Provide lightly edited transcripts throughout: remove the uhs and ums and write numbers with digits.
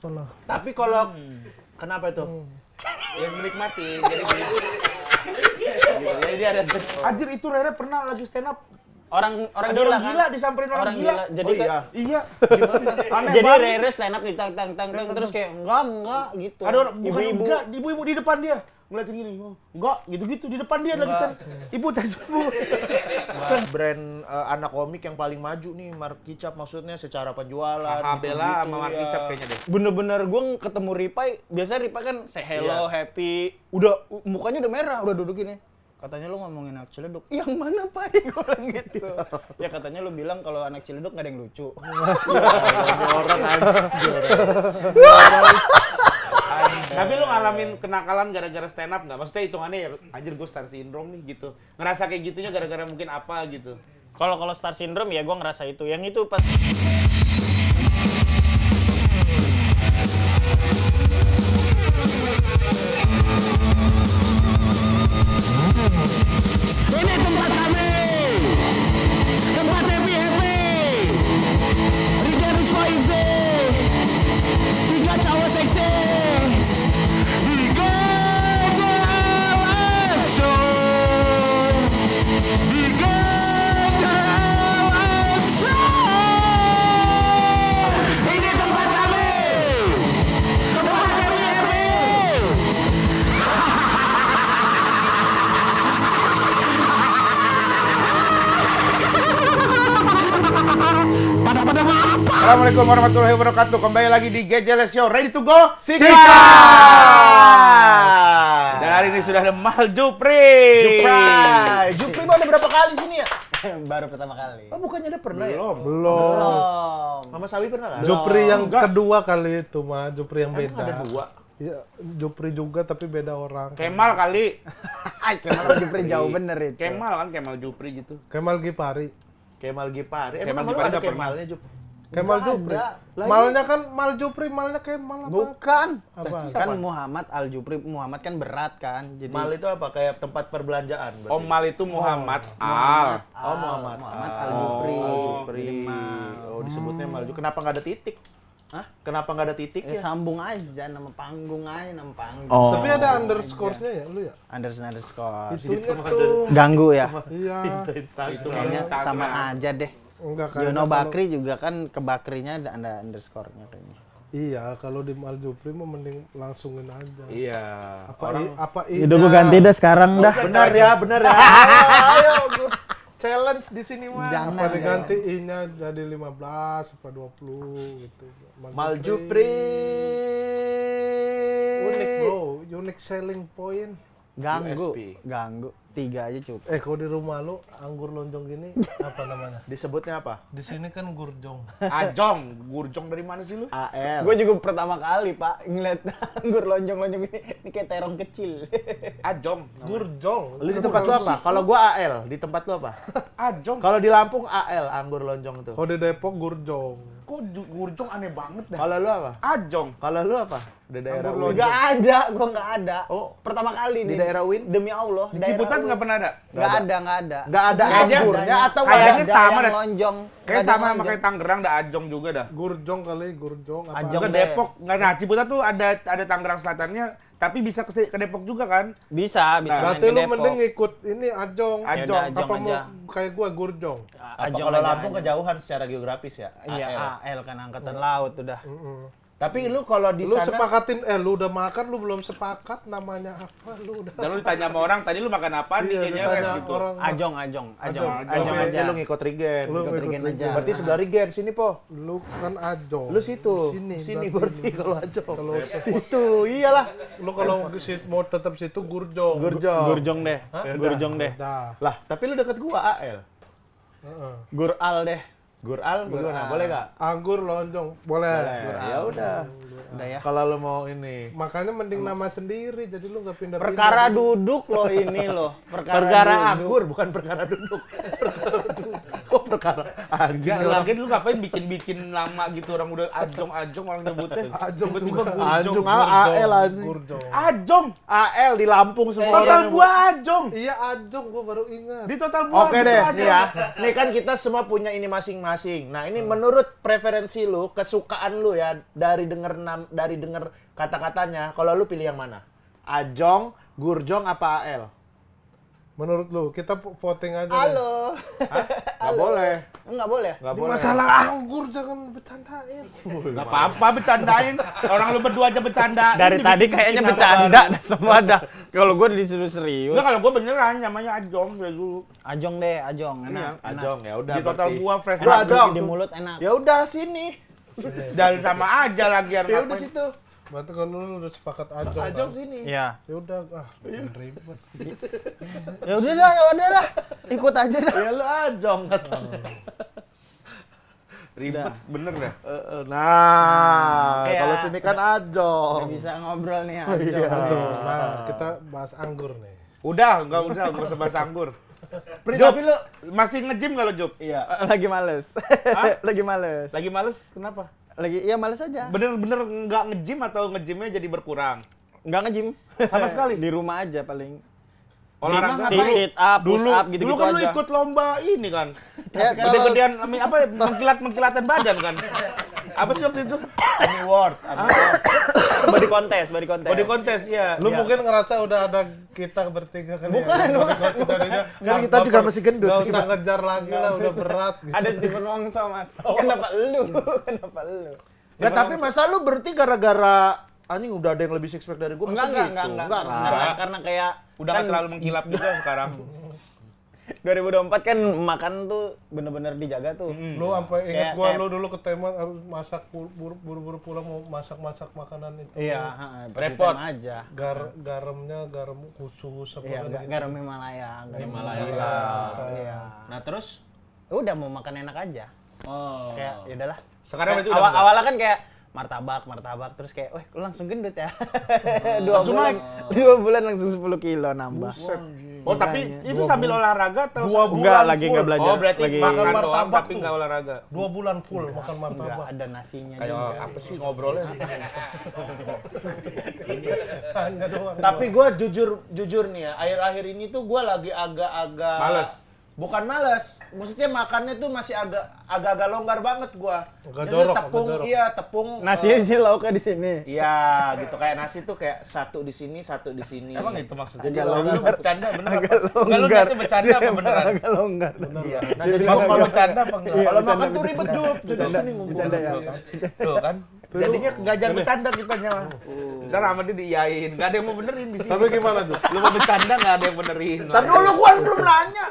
setelah. Tapi kalau kenapa itu? Yang menikmati jadi begitu. Jadi dia ada Anjir itu Rere pernah lagi stand up. Orang Ada gila orang kan? gila disamperin orang gila. Jadi Oh, kan iya. Gimana? Aneh jadi banget. Rere stand up di tang terus kayak enggak gitu. Ada orang bukan enggak, ibu-ibu di depan dia. Ngeliatin gini, oh, enggak, gitu-gitu di depan dia lagi stand. Ibu tanya bu. Brand anak komik yang paling maju nih, Mark Kicap maksudnya secara penjualan. Bella sama Mark Kicap kayaknya deh. Bener-bener gue ketemu Ripai, biasanya Ripai kan say hello, happy, udah mukanya udah merah, udah duduk gini. Katanya lu ngomongin anak Ciledug, yang mana Pak? Gue bilang gitu. Ya katanya lu bilang kalau anak Ciledug nggak ada yang lucu. Orang anjir. Tapi lu ngalamin kenakalan gara-gara stand up nggak? Maksudnya hitungannya ya, anjir gue star syndrome nih gitu. Ngerasa kayak gitunya gara-gara mungkin apa gitu. Kalau star syndrome ya gue ngerasa itu. Yang itu pas Ini tempat kami, tempat happy. Riga Rizko Ize, 3 cowok seksi. Riga Jawason, Riga Jawason. Ini tempat kami, tempat happy. Pada apa? Assalamualaikum warahmatullahi wabarakatuh. Kembali lagi di Gejeles Show. Ready to go? Sika! Dan hari ini sudah ada Mal Jupri. Jupri mau ada berapa kali sini ya? baru pertama kali. Oh bukannya ada pernah ya? Belum. Mama Sawi pernah kan? Jupri yang kedua kali itu mah, Jupri yang Emang beda. ada dua? Iya, Jupri juga tapi beda orang. Kemal kali. Kemal Jupri jauh bener itu. Kemal Jupri gitu. Kemal Gipari. Kemal Gipari. Kemal Emang Gipari ada nggak pernah. Kemalnya Jup? Kemal Nggak Jupri. ada. Lah, Malnya kan Mal Jupri, malnya Kemal apa? Bukan. Apa? Kan Muhammad Al Jupri, Muhammad kan berat kan. Jadi Mal itu apa? Kayak tempat perbelanjaan berarti? Om Mal itu Muhammad Al. Oh, Muhammad. Muhammad Ah. Al Jupri. Al Jupri. Jadi Mal. Oh, disebutnya Mal Jupri. Kenapa nggak ada titik? Hah? Kenapa nggak ada titik Ya ya? sambung aja nama panggung aja nama panggung. Oh. Tapi ada underscore-nya ya lu ya? Underscore. Itunya tuh. Ganggu ya. Iya. Itu kayaknya sama aja deh. Enggak kayaknya Yono kalau- Bakri juga kan ke Bakrinya ada underscore-nya kayaknya. Iya, kalau di Mal Jupri mah mending langsungin aja. Iya. Apa Udah gue ganti dah sekarang dah. Benar ya, benar ya. Ayo, gua challenge di sini mah. Jangan. Apa diganti I-nya jadi 15 apa 20 gitu. Mal Jupri. Unik bro, unique selling point. Ganggu. USP. Ganggu. 3 aja cukup. Kalau di rumah lu anggur lonjong gini apa namanya? Disebutnya apa? Di sini kan gurjong. Ajong, Gurjong dari mana sih lu? AL. Gue juga pertama kali pak ngeliat anggur lonjong-lonjong ini kayak terong kecil. Ajong. Gurjong. Lu di tempat lu apa? Kalau gua AL, di tempat lu apa? Ajong. Kalau di Lampung AL, anggur lonjong tuh. Kalau di Depok gurjong. Kok Gurjong aneh banget dah. Kalau lu apa? Ajong. Kalau lu apa? Di daerah Anggur Win. Gak ada, gue gak ada. Oh, Pertama kali di nih. daerah Win? Demi Allah. Di Ciputat nggak pernah ada? Gak ada, gak ada. Nggak ada Kayaknya- anggurnya atau kayaknya ada? Ada sama yang dah. lonjong. Kayak Nggak ada sama lonjong. kayak Tangerang ada Ajong juga dah. Gurjong kali, gurjong apa? Ajong. Ke deh. Depok nggak, nah Ciputat tuh ada Tangerang Selatannya, tapi bisa ke Depok juga kan? Bisa main Berarti ke lu Depok. mending ikut ini Ajong. Ajong. Yaudah, Ajong Apa mau aja. kayak gua gurjong? Apa Ajong kalau aja, Lampung Ajong. kejauhan secara geografis ya? Iya, AL. AL kan angkatan laut udah. Tapi lu kalau di Lu sana sepakatin, lu udah makan, lu belum sepakat namanya apa? Lu udah. Dan lu ditanya sama orang, tadi lu makan apa nih? Iya, Kayaknya ditanya kayak gitu. orang. Ajong Ajong. aja. lu ngikut Regen. Lu Ikut Regen aja. Berarti sebelah Regen sini, Po. Lu kan Ajong. Lu situ. Sini berarti kalau Ajong. Kalau Situ, iyalah. lu kalau mau tetap situ gurjong. Gurjong. Gurjong deh. Gurjong deh. Dah. Lah, tapi lu deket gua AL. Heeh. Gural deh. Gural gimana? Boleh nggak? Anggur lonjong, boleh. Ya udah. Udah ya. Kalau lu mau ini. Makanya mending nama sendiri, jadi lu nggak pindah-pindah. Perkara duduk loh ini loh. Perkara duduk. anggur bukan perkara duduk. Perkara duduk. Kok perkara anjing Enggak, orang. lagi lu ngapain bikin nama gitu orang udah ajong orang nyebutnya. Ajong Tiba-tiba juga. Anjung AL anjing. Gurjong. Ajong. AL di Lampung semua Total orang buah ajong. Iya Ajong, gua baru ingat. Di total buah. Oke gitu deh, ajong. nih ya. Nih kan kita semua punya ini masing-masing. Nah, ini menurut preferensi lu, kesukaan lu ya dari denger kata-katanya, kalau lu pilih yang mana? Ajong, Gurjong apa AL? Menurut lu, kita voting aja deh. Halo. Nggak boleh. Enggak boleh. Nggak Ini boleh. masalah anggur, jangan bercandain. Gak apa-apa bercandain. Orang lu berdua aja bercanda. Dari tadi kayaknya bercanda dah semua dah. Kalau gue disuruh serius. Enggak, kalau gua beneran namanya ajong dari dulu. Ajong deh, ajong. Enak. Iya, enak. Ajong ya udah. Di total berarti. buah fresh Lu banget. ajong. Di mulut enak. Ya udah sini. Dan sama aja lagi Ya udah ngapain. situ. Berarti kalau lu udah sepakat Ajong. Ajong kan? sini. Iya. Ya udah, jangan ribet. Ya udah dah. Ikut aja dah. Ya lu ajong kata. Ribet bener dah. Nah, Kayak- kalau sini kan ajong. Nggak bisa ngobrol nih ajong. Tuh, nah, kita bahas anggur nih. Udah, enggak usah bahas anggur. Pri, Job, tapi lu masih nge-gym kalau Job? iya. Lagi males. Lagi males. Lagi males, kenapa? Lagi iya males aja. Bener-bener nggak nge-gym atau nge-gymnya jadi berkurang? Enggak nge-gym. Sama sekali? Di rumah aja paling. Olahraga Sit, sit up, push dulu, up gitu-gitu dulu kan lu aja. ikut lomba ini kan. Ya, Gede-gedean apa ya, mengkilat-mengkilatan badan kan. Apa sih waktu itu? Award. body contest. Body contest ya. Lu Iya. mungkin ngerasa udah ada kita bertiga kan Bukan, Kan kita juga masih gendut. Gak usah ngejar lagi lah, udah berat gitu. Ada Stephen Wongso, Mas. Kenapa lu? Kenapa lu? Ya tapi masa lu berhenti gara-gara anjing udah ada yang lebih six pack dari gua? Masa gitu? Enggak. lah. Karena kayak Udah kan nggak terlalu mengkilap juga sekarang. 2024 kan makan tuh bener-bener dijaga tuh. Lu sampai inget Kayak- gua kayak- lu dulu ke Teman harus masak buru-buru pulang mau masak makanan itu. Iya, Repot. aja. Garamnya garam khusus apa Iya, kan gitu. garam Himalaya. Himalaya. Iya. Nah, terus Udah mau makan enak aja. oh. Kayak ya udahlah. Sekarang Kayak berarti udah enggak? awalnya kan kayak martabak terus kayak, wah lu langsung gendut ya. Langsung naik. 2 bulan langsung 10 kilo nambah. Oh, tapi itu sambil olahraga atau 2 bulan Enggak, lagi full. enggak belajar. Oh, berarti lagi makan doang martabak tapi tuh. nggak olahraga. 2 bulan full makan enggak martabak. ada nasinya Kayak juga. apa sih ngobrolnya? Enggak doang. Tapi gue jujur nih ya, akhir-akhir ini tuh gue lagi agak-agak Males? Bukan males, maksudnya makannya tuh masih agak-agak longgar banget gue. Agak jorok, tepung, agak jorok. iya tepung. Nasinya di sini, lauknya di sini. Iya, gitu kayak nasi tuh kayak satu di sini, satu di sini. Emang itu maksudnya? Jadi Kalau longgar. lu bercanda bener apa? Agak Enggak, lu longgar. nanti bercanda apa beneran? Agak longgar. Iya. Nah, Jadi jadi Mau kalau kalau bercanda apa enggak? Iya, kalau bercanda, makan tuh ribet Jup. Jadi sini ngumpul. bercanda ya. Tuh kan? Jadinya nggak jadi bercanda kitanya mah. Ntar sama dia diiyain, nggak ada yang mau benerin di sini. Tapi gimana tuh? Lu mau bercanda nggak ada yang benerin. Tapi dulu gua belum nanya.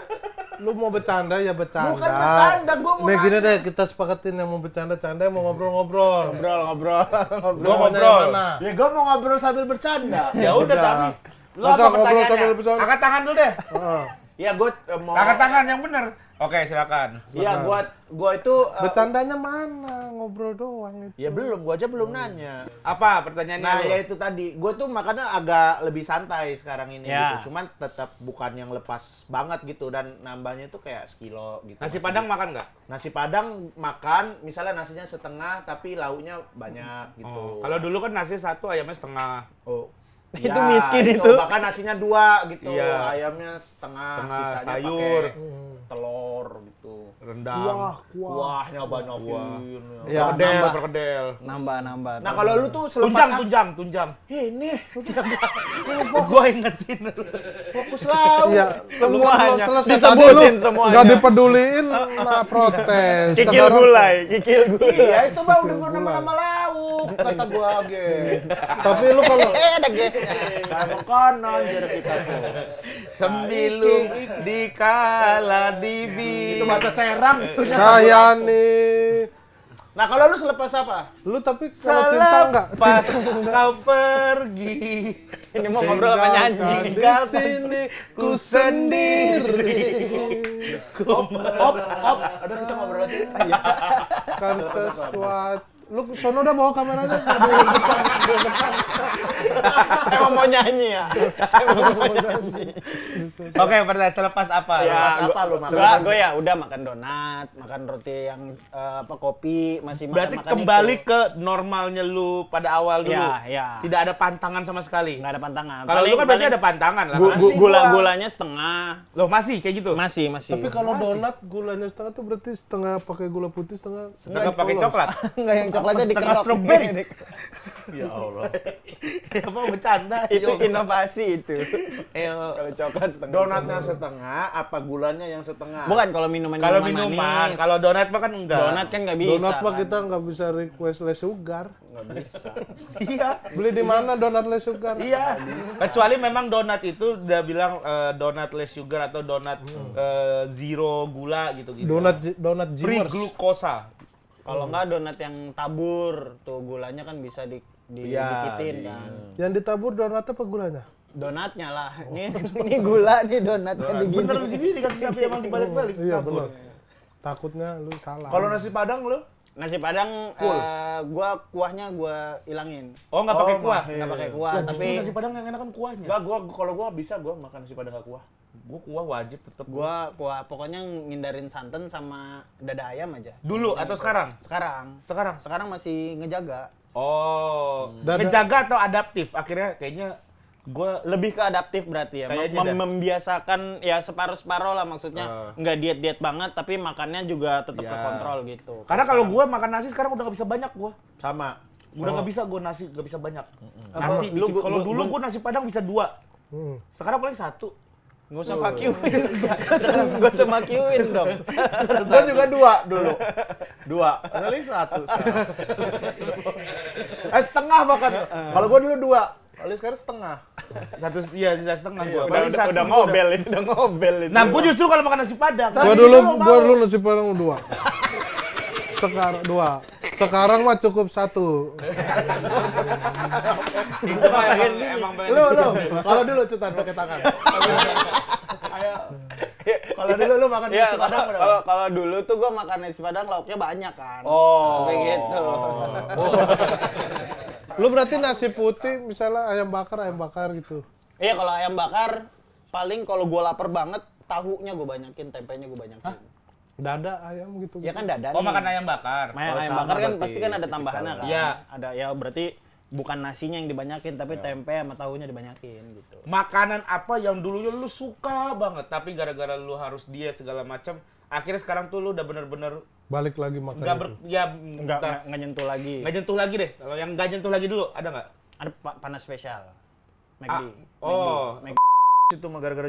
Lu mau bercanda ya bercanda. Bukan bercanda, gua mau Nih gini nanya. deh, kita sepakatin yang mau bercanda-canda, yang mau ngobrol-ngobrol. Ngobrol. Gua Maunya ngobrol. yang mana? Ya gua mau ngobrol sambil bercanda. Ya udah tapi lu Masa apa ngobrol pertanyaannya? sambil bercanda? Angkat tangan dulu deh. Heeh. Ya gua mau Angkat tangan yang bener. Oke, silakan. Iya, gua itu Bercandanya mana? Ngobrol doang itu. ya belum, gua aja belum nanya. Apa pertanyaannya Nah, lu? ya itu tadi. Gue tuh makannya agak lebih santai sekarang ini Ya. gitu. Cuman tetap bukan yang lepas banget gitu dan nambahnya tuh kayak sekilo gitu. Nasi Masih Padang di- makan nggak? Nasi Padang makan, misalnya nasinya setengah tapi lauknya banyak gitu. Oh, kalau dulu kan nasi satu, ayamnya setengah. Oh. Itu miskin itu. Bahkan nasinya 2 gitu. Iya. Ayamnya setengah, Setengah, sisanya sayur. pakai telur gitu. Rendang. Kuahnya banyakin. Ya, Perkedel, nambah. perkedel. Nambah. Nah, kalau lu tuh selepas Tunjang. ini Gua ingetin. fokus lauk. Iya, Semuanya. selesai Disebutin tadi lu semuanya. nggak dipeduliin, nah protes. Kikil Sekarang- gulai. Iya, itu mah udah nama-nama lauk, kata gua ge. Tapi lu kalau Ada ge. Kamu konon jadi kita tuh. Sembilu dikala dibi. Itu bahasa Serang itu. saya nih, Nah, kalau lu selepas apa? lu tapi kalau cinta enggak? Selepas kau pergi. Ini mau ngobrol sama nyanyi. Tinggalkan di sini ku sendiri. Op, ada kita ngobrol lagi. Kan sesuatu. Lu sono udah bawa kameranya. Emang mau nyanyi ya? Emang mau nyanyi. Oke, pertanyaan selepas apa? apa lu makan? Gue ya udah makan donat, makan roti yang kopi, masih Berarti makan kembali itu. ke normalnya lu pada awal dulu. Ya. Tidak ada pantangan sama sekali. Nggak ada pantangan. Kalau lu kan berarti ada pantangan lah. Gulanya setengah. Loh, masih kayak gitu? Masih. Tapi kalau donat gulanya setengah tuh berarti setengah pakai gula putih, setengah Setengah pakai polos. coklat. Enggak, yang coklatnya Setengah dikerok. strawberry. Ya Allah. Ya mau bercanda. Itu Yo. inovasi itu. Ayo. Kalau coklat setengah. Donatnya setengah, apa gulanya yang setengah? Bukan kalau minuman Kalau minuman, manis. kalau donat mah kan enggak. Donat kan nggak bisa. Donat mah kan? kita nggak bisa request less sugar. Nggak bisa. Iya. Beli di mana donat less sugar? Iya. Kecuali memang donat itu udah bilang donat less sugar atau donat zero gula gitu-gitu. Donat free Jimmers. glukosa. Kalau nggak donat yang tabur, tuh gulanya kan bisa didikitin kan. Yang ditabur donat apa gulanya? Donatnya lah. Ini gula nih donatnya digini. Bener gini kan tapi emang dibalik-balik. Iya Tabur. benar. Takutnya lu salah. Kalau nasi Padang lu? Nasi Padang gua kuahnya gua ilangin. Oh, nggak pakai kuah. Nggak pakai kuah, Lah, tapi justru nasi Padang yang enak kan kuahnya. Enggak, kalau gua bisa gua makan nasi Padang enggak kuah. Gua kuah wajib tetap. gua kuah pokoknya ngindarin santan sama dada ayam aja. Dulu atau sekarang? Sekarang. Sekarang. Sekarang masih ngejaga. Oh, Dada- ngejaga atau adaptif? Akhirnya kayaknya gua Lebih ke adaptif berarti ya. Kayaknya dah. Membiasakan ya separuh-separuh lah maksudnya. Nggak diet-diet banget tapi makannya juga tetap Ya. kekontrol gitu. karena kalau gua makan nasi sekarang udah nggak bisa banyak gua. Sama. Udah nggak bisa gua nasi, nggak bisa banyak. Apa? Nasi Lu- dikit. Kalau gua- dulu gua- gua nasi Padang bisa 2. Sekarang paling 1. Nggak usah vacuumin. Nggak usah vacuumin dong. Gua juga 2 dulu. 2. Paling 1 sekarang. Setengah bahkan. Kalau gua dulu 2. Kalau sekarang setengah. Iya, setengah gua. Paling Udah, satu udah gua ngobel itu, udah ngobel itu. Nah, gua justru kalau makan nasi Padang. Gua dulu nasi Padang 2. Sekarang 2. Sekarang mah cukup 1. Itu mah emang pengen. Lu. Kalau dulu cetan pakai tangan. Ayo. Kalau dulu lu makan Iya, nasi Padang berapa? kalau dulu tuh gua makan nasi Padang lauknya banyak kan. Oh. Kayak gitu. Lu berarti nasi putih misalnya ayam bakar gitu. Iya, kalau ayam bakar paling kalau gua lapar banget tahunya gua banyakin, tempenya gua banyakin. Dada ayam gitu. Ya kan dada Oh, nih. makan ayam bakar. Ayam sama bakar kan berarti pasti kan ada tambahannya kan. Iya. Ada ya berarti bukan nasinya yang dibanyakin tapi tempe sama tahunya dibanyakin gitu. Makanan apa yang dulunya lu suka banget tapi gara-gara lu harus diet segala macam, akhirnya sekarang tuh lu udah bener-bener Balik lagi makan nggak itu. Enggak nyentuh lagi. nggak nyentuh lagi deh. Kalau yang nggak nyentuh lagi dulu ada nggak? Ada panas spesial. McD. Oh. McD. Itu mah gara-gara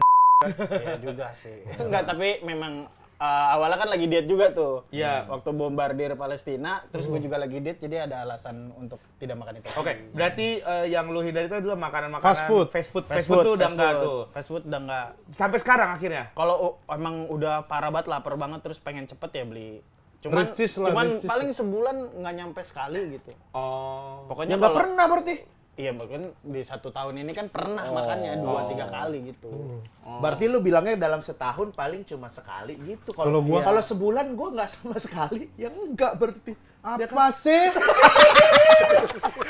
Iya juga sih. Enggak, tapi memang awalnya kan lagi diet juga tuh. Iya. Waktu bombardir Palestina, terus gue juga lagi diet, jadi ada alasan untuk tidak makan itu. Oke, berarti yang lu hindari itu adalah makanan-makanan Fast food. Fast food tuh udah enggak tuh. Fast food udah enggak. Sampai sekarang akhirnya. Kalau emang udah parah banget, lapar banget, terus pengen cepet ya beli. Cuman Ricis lah, ricis. paling sebulan nggak nyampe sekali gitu. Oh. Pokoknya nggak kalau pernah berarti. iya, bahkan di 1 tahun ini kan pernah makannya 2-3 kali gitu. Berarti lu bilangnya dalam setahun paling cuma sekali gitu. Kalau gua- kalau sebulan gua nggak sama sekali, ya enggak berarti. Apa sih?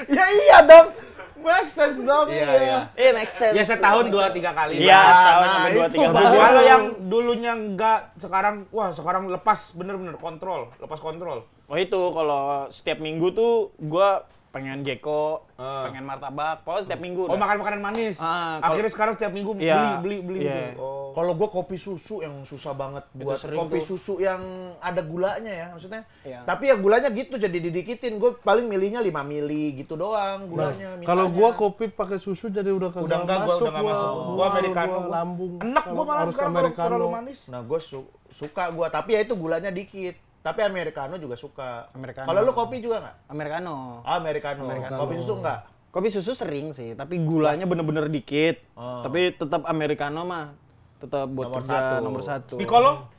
Ya iya dong. Make sense dong. Iya. Make sense. Ya setahun 2-3 kali. Iya, Nah, setahun nah, sampai itu 2-3 baru. kali. Kalau yang dulunya enggak, sekarang lepas bener-bener kontrol, lepas kontrol. Oh itu kalau setiap minggu tuh gua pengen gecko, Ah. pengen martabak, pokoknya setiap minggu. Oh, dah. makan makanan manis. Kalau- Akhirnya sekarang setiap minggu Iya. beli Iya. gitu. Oh. Kalau gua kopi susu yang susah banget buat sering kopi tuh. susu yang ada gulanya ya maksudnya. Iya. Tapi ya gulanya gitu jadi didikitin. Gue paling milihnya 5 mili gitu doang gulanya. Kalau mintanya. gua kopi pakai susu jadi udah kagak Udah enggak, gua masuk. udah nggak masuk. Gua americano. Gua lambung. Enak gua malah Harus sekarang kalau americano. terlalu manis. Nah, gue suka gua, tapi ya itu gulanya dikit. Tapi americano juga suka. Americano. Kalau lu kopi juga nggak? Americano. Ah, americano. Kopi susu enggak? Kopi susu sering sih, tapi gulanya bener-bener dikit. Oh. Tapi tetap americano mah tetap buat Nomor nomor satu. satu. Piccolo?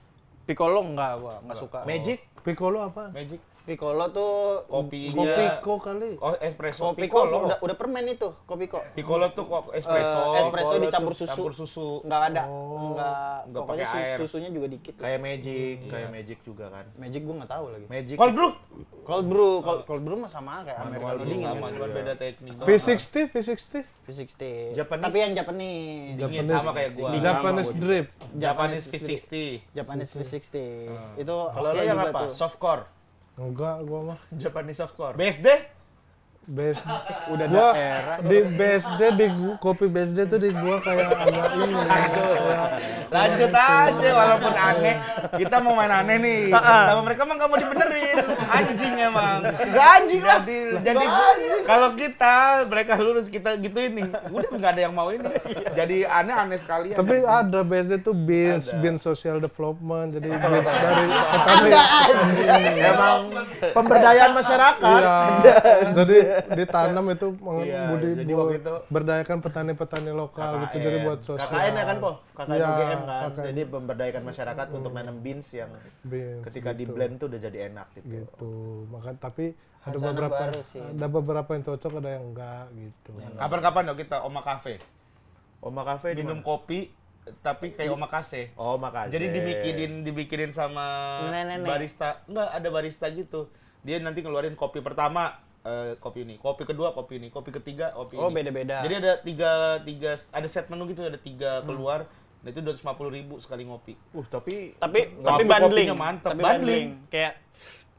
Piccolo enggak, gua enggak suka. Magic? Piccolo apa? Magic. Piccolo tuh Kopinya. Kopiko kali. Oh, espresso. Piccolo udah permen itu, Kopiko. Piccolo tuh kok espresso. Espresso Piccolo dicampur tuh susu. Campur susu. Enggak ada. Nggak Pokoknya pakai air. susunya juga dikit. Kayak Magic juga kan. Magic gua nggak tahu lagi. Magic. Cold brew. Cold brew mah sama kayak Americano dingin Sama, kan. cuma beda teknik. V60, V60. V60. Japanese. Tapi yang Japanese. Dingin sama kayak gua. Japanese drip. Japanese V60. Japanese V60. Itu Kalau lo Asia yang juga apa? tuh. Softcore. Enggak, gua mah Japanese softcore. BSD? best. Udah Gua daerah. di BSD kopi BSD tuh di gua kayak agak ini. Lanjut aja walaupun aneh. Kita mau main aneh nih. Sama mereka mah nggak mau dibenerin. Anjing emang. Gak anjing lah. Jadi kalau kita mereka lurus kita gituin nih. Udah nggak ada yang mau ini. Jadi aneh sekali. Tapi ada BSD tuh Beans Social Development. Jadi Beans dari petani. Emang pemberdayaan masyarakat. Iya. Jadi ditanam itu Iya, jadi waktu itu berdayakan petani-petani lokal gitu. Jadi buat sosial. KKN ya kan, Po? KKN Iya, UGM kan. KKN. Jadi memberdayakan masyarakat untuk nanam beans yang Beans, ketika di gitu. blend tuh udah jadi enak gitu. Gitu. Maka tapi ada Hasanah beberapa baru sih. ada beberapa yang cocok, ada yang enggak gitu. Kapan-kapan dong kita Oma Cafe. Oma Cafe di Minum mana? kopi tapi kayak omakase. Oh, makasih. Jadi dibikinin sama Nenek-nenek. barista. Enggak, ada barista gitu. Dia nanti ngeluarin kopi pertama kopi ini, kopi kedua kopi ini, kopi ketiga kopi Oh, ini. beda-beda. Jadi ada tiga ada set menu gitu, ada 3 keluar. Nah itu 250.000 sekali ngopi. Tapi Kopi- bundling. kopinya mantep. Tapi Bundling. Kayak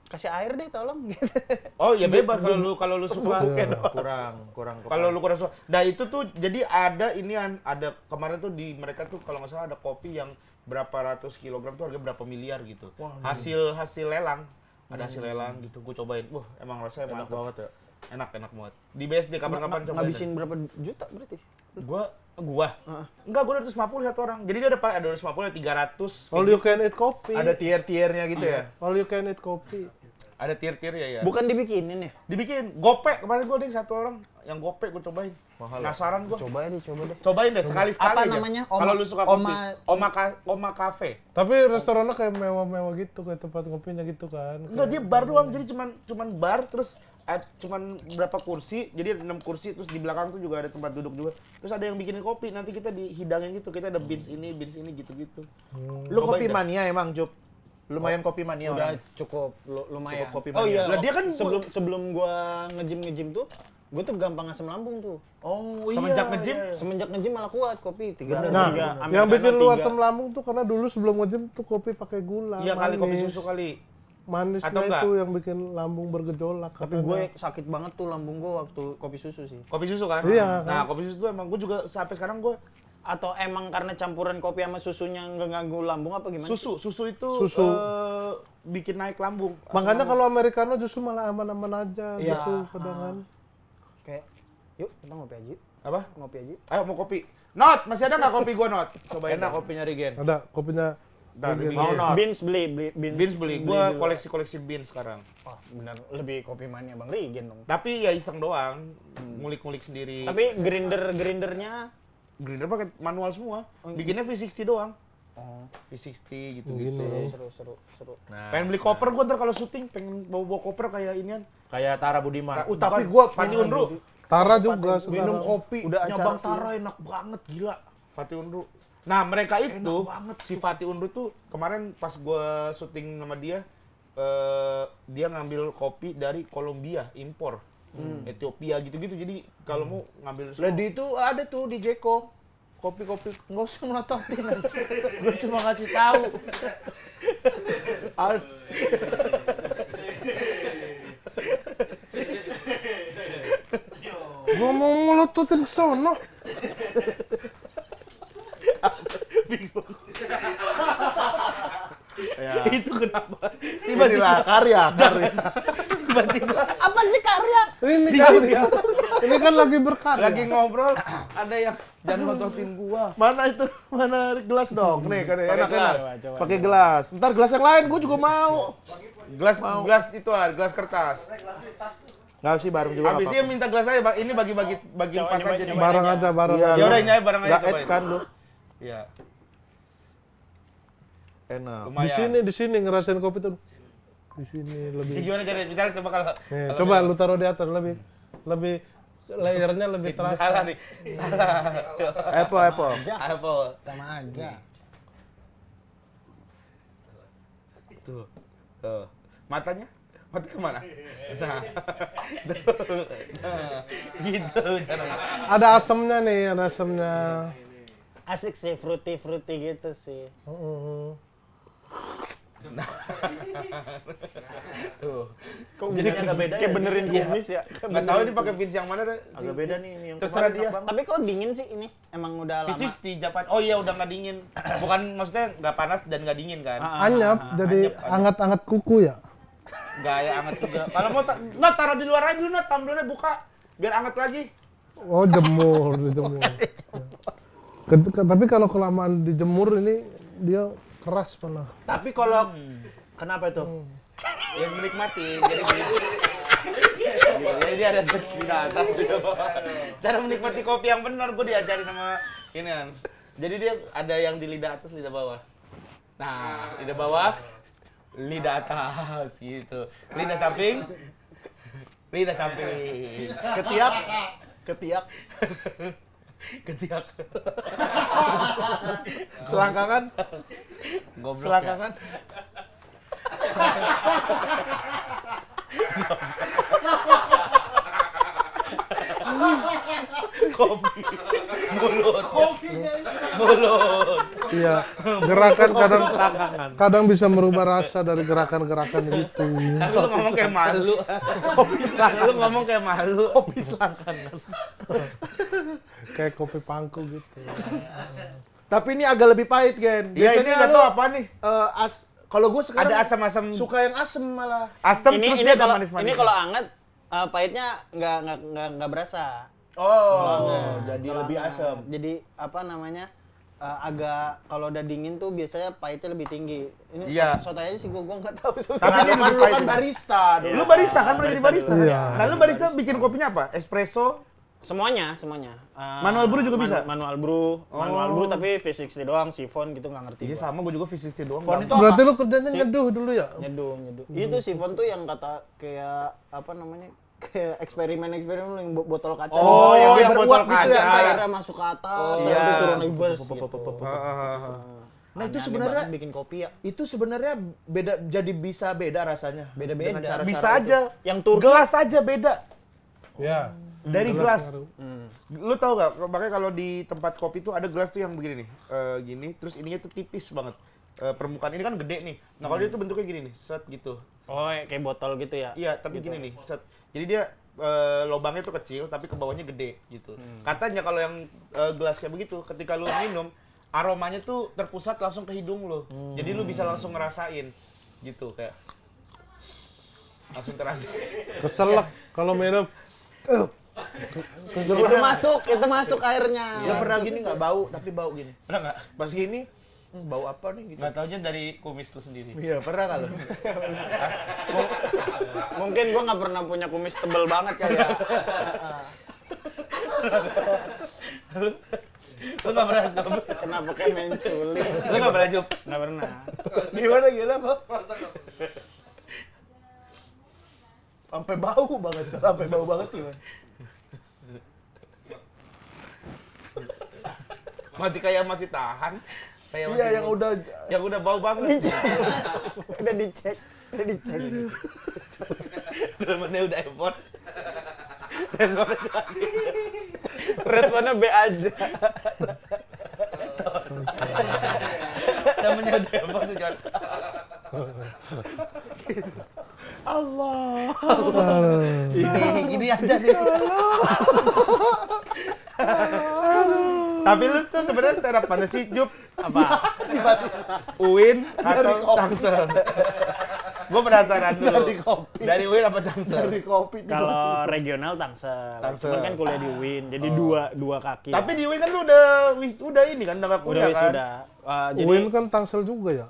kasih air deh tolong gitu. Oh ya bebas kalau lu suka. kurang Kalau lu kurang suka. Nah itu tuh jadi ada ada kemarin tuh di mereka tuh kalau nggak salah ada kopi yang berapa ratus kilogram tuh harga berapa miliar gitu. Hasil lelang. Ada hasil lelang gitu. Gue cobain. Wah, emang rasanya enak mantap. banget ya. Enak banget. Di BSD kapan-kapan cobain. Ngabisin berapa juta berarti? Gua enggak, gua 250 satu orang. Jadi dia ada 250 ada 300. All you can eat kopi. Ada tier-tiernya gitu ya. All you can eat kopi. Ada tier-tier ya. Bukan dibikinin ya? Dibikin gope kemarin gua ada satu orang yang gope gua cobain. Mahal ya? Penasaran gua. Coba deh. Cobain deh sekali-sekali Apa aja. namanya? Kalau lu suka kopi. Oma Cafe. Tapi restorannya kayak mewah-mewah gitu, kayak tempat ngopinya gitu kan. Enggak, dia bar doang. Jadi cuman bar terus cuman berapa kursi. Jadi ada 6 kursi terus di belakang tuh juga ada tempat duduk juga. Terus ada yang bikinin kopi. Nanti kita dihidangin gitu. Kita ada beans ini gitu-gitu. Lu Cobain kopi dah. mania emang, Jup? Lumayan kopi mania Udah orang. cukup lumayan. Cukup kopi Oh mania. iya, Lah, dia kan sebelum gua nge-gym tuh, gua tuh gampang asam lambung tuh. Oh Semenjak nge-gym? Semenjak nge-gym malah kuat kopi 3. Nah, yang bikin lu asam lambung tuh karena dulu sebelum nge-gym tuh kopi pakai gula. Iya kali kopi manis. susu kali. Manisnya Atau enggak? itu yang bikin lambung bergejolak. Tapi gue sakit banget tuh lambung gua waktu kopi susu sih. Kopi susu kan? Iya, Nah, kopi susu tuh emang gue juga sampai sekarang gue Atau emang karena campuran kopi sama susunya nggak ganggu lambung apa gimana? susu itu Susu. bikin naik lambung. Makanya kalau americano justru malah aman-aman aja Iya. gitu kadang. Kayak, yuk kita ngopi aja. Apa? Ngopi aja. Ayo mau kopi. Not, masih ada nggak kopi gue Not? Cobain Enak dah. kopinya Regen. Ada kopinya. Ntar, Regen. mau Not. Beans beli Beans beli. Gue dulu. koleksi beans sekarang. Wah, bener lebih kopi mania Bang Regen dong. Tapi ya iseng doang, ngulik-ngulik sendiri. Tapi grindernya grinder pakai manual semua. Bikinnya V60 doang. oh, V60 gitu-gitu. Gini. seru. Nah, Pengen beli koper gue ntar kalau syuting, pengen bawa koper kayak inian. kayak Tara Budiman. Tapi gue Fatih Unru. Tara juga minum sekarang. kopi, Udah nyabang acara Tara enak banget, gila. Fatih Unru. Nah mereka itu, si Fatih Unru tuh kemarin pas gue syuting sama dia, dia ngambil kopi dari Kolombia, impor. Ethiopia gitu-gitu, jadi kalau mau ngambil Lah di itu ada tuh di Jeko. Kopi-kopi nggak usah melototin aja. Gue cuma ngasih tahu. Gua mau melototin ke sono. Ya. itu kenapa? Tiba-tiba karya. apa sih karya? Ini kan, ini kan lagi berkarya. Lagi ngobrol, ada yang jangan melototin gua. Mana itu? Mana gelas dong? Nih kan enak-enak. Coba. Pakai gelas. Ntar gelas yang lain gue juga mau. Gelas itu gelas kertas. Nggak sih bareng juga. Habis dia minta gelas aja, Bang. Ini bagi empat aja nih. Barang aja, barang Iya, aja. Ya udah ini aja barang aja. Nggak cobain. edge kan lu? Iya. Enak. Di Lumayan. sini ngerasain kopi tuh. Di sini lebih. Gimana jadi? Misalnya coba kalau Nih, coba lu taruh di atas lebih layernya lebih terasa. salah nih. Salah. Apple. Apple. Sama aja. Tuh. Tuh. Matanya? Mata kemana? Nah. Nah. Gitu caranya. Ada asamnya nih, ada asamnya. Asik sih, fruity gitu sih. Tuh. Kok jadi agak beda kayak benerin kumis ya? Nggak tahu ini pakai Vince yang mana deh. Agak beda nih ini yang Terserah kemarin dia. abang. Tapi kok dingin sih ini? Emang udah lama. V60 Japan. Oh iya udah nggak dingin. Bukan maksudnya nggak panas dan nggak dingin kan? Anyap, jadi anyap. anget-anget kuku ya. Nggak ya anget juga. Kalau mau nggak taruh di luar aja dulu, Nat. Tumblernya buka biar anget lagi. Oh, dijemur. Tapi kalau kelamaan dijemur ini dia keras malah. Tapi kalau kenapa itu? Yang menikmati. Jadi dia ada di atas. Cara menikmati kopi yang benar gue diajarin sama ini kan. Jadi dia ada yang di lidah atas, lidah bawah. Nah, lidah bawah, lidah atas gitu. Lidah samping, lidah samping. Ketiak. Ketiak. Selangkangan. Goblok Selangkangan. Kopi. Mulut. Mulut. Iya, gerakan kadang bisa merubah rasa dari gerakan-gerakan itu. Tapi lu ngomong kayak malu. Kopi selangkangan. Lu ngomong kayak malu. Kopi selangkangan. Kayak kopi pangku gitu. Tapi ini agak lebih pahit, Gen. Iya, ini nggak lu, tahu apa nih. Kalau gue sekarang Ada asam-asam. suka yang asem malah. Asam Ini terus dia ada kalau manis-manis. ini kalau anget pahitnya nggak berasa. Oh, jadi Kalau lebih anget. asem. Jadi apa namanya? Agak kalau udah dingin tuh biasanya pahitnya lebih tinggi. Ini Iya. soto aja sih gua nggak tahu soto. Tapi Tapi ini kan lebih lu pahit. kan barista. Lu barista kan, pernah jadi barista kan? Iya. Nah, lu barista bikin kopinya apa? Espresso? Semuanya. Manual brew juga bisa? Manual brew tapi V60 doang, sifon gitu nggak ngerti. Iya gua. sama, gue juga V60 doang. Font itu Berarti lu kerjanya nyeduh dulu ya? Nyeduh. Itu sifon tuh yang kata kayak apa namanya? Kayak eksperimen lu yang botol kaca. Oh, yang beruap botol gitu ya, kaca. airnya masuk ke atas, iya. lalu turun reverse gitu. Nah, itu Aneh sebenarnya banget bikin kopi ya. itu sebenarnya beda, jadi bisa beda rasanya. Beda-beda. Dengan cara-cara Bisa itu. aja. Yang Turki Gelas aja beda. Ya. Dari gelas. Hmm. Lu tau gak? Makanya kalau di tempat kopi tuh ada gelas tuh yang begini nih. Gini, terus ininya tuh tipis banget. Permukaan ini kan gede nih. Nah, kalau dia tuh bentuknya gini nih, set gitu. Oh, kayak botol gitu ya? Iya, tapi gini nih, set. Jadi dia lubangnya tuh kecil, tapi ke bawahnya gede gitu. Katanya kalau yang gelas kayak begitu, ketika lu minum, aromanya tuh terpusat langsung ke hidung lu. Jadi lu bisa langsung ngerasain gitu kayak langsung terasa. Keselak kalau minum. Itu masuk airnya. Lu pernah gini nggak bau, tapi bau gini. Pernah nggak? Pas gini, bau apa nih gitu. Nggak taunya dari kumis lu sendiri. Iya, pernah nggak lu? Mungkin gua nggak pernah punya kumis tebel banget kali ya. Lu nggak pernah Jup? Kenapa kayak main sulit? Lu nggak pernah Jup? Nggak pernah. Gimana, Pak? Sampai bau banget gimana? Masih tahan. Kayak Iya, yang udah bau banget. Udah dicek. Temennya udah effort. Responnya cuma Responnya B aja. temennya udah effort tuh Jon. Gini aja nih. Tapi lu tuh sebenarnya stand up mana sih, Jup? Apa? Uin atau Tangsel? Gue penasaran dulu. Dari kopi. Dari Uin apa Tangsel? Dari kopi Kalau regional Tangsel. Tangsel. Cuman kan kuliah di UIN, jadi dua kaki. Tapi ya. di Uin kan lu udah ini kan, udah gak udah kuliah kan? wisuda. Jadi UIN kan Tangsel juga ya?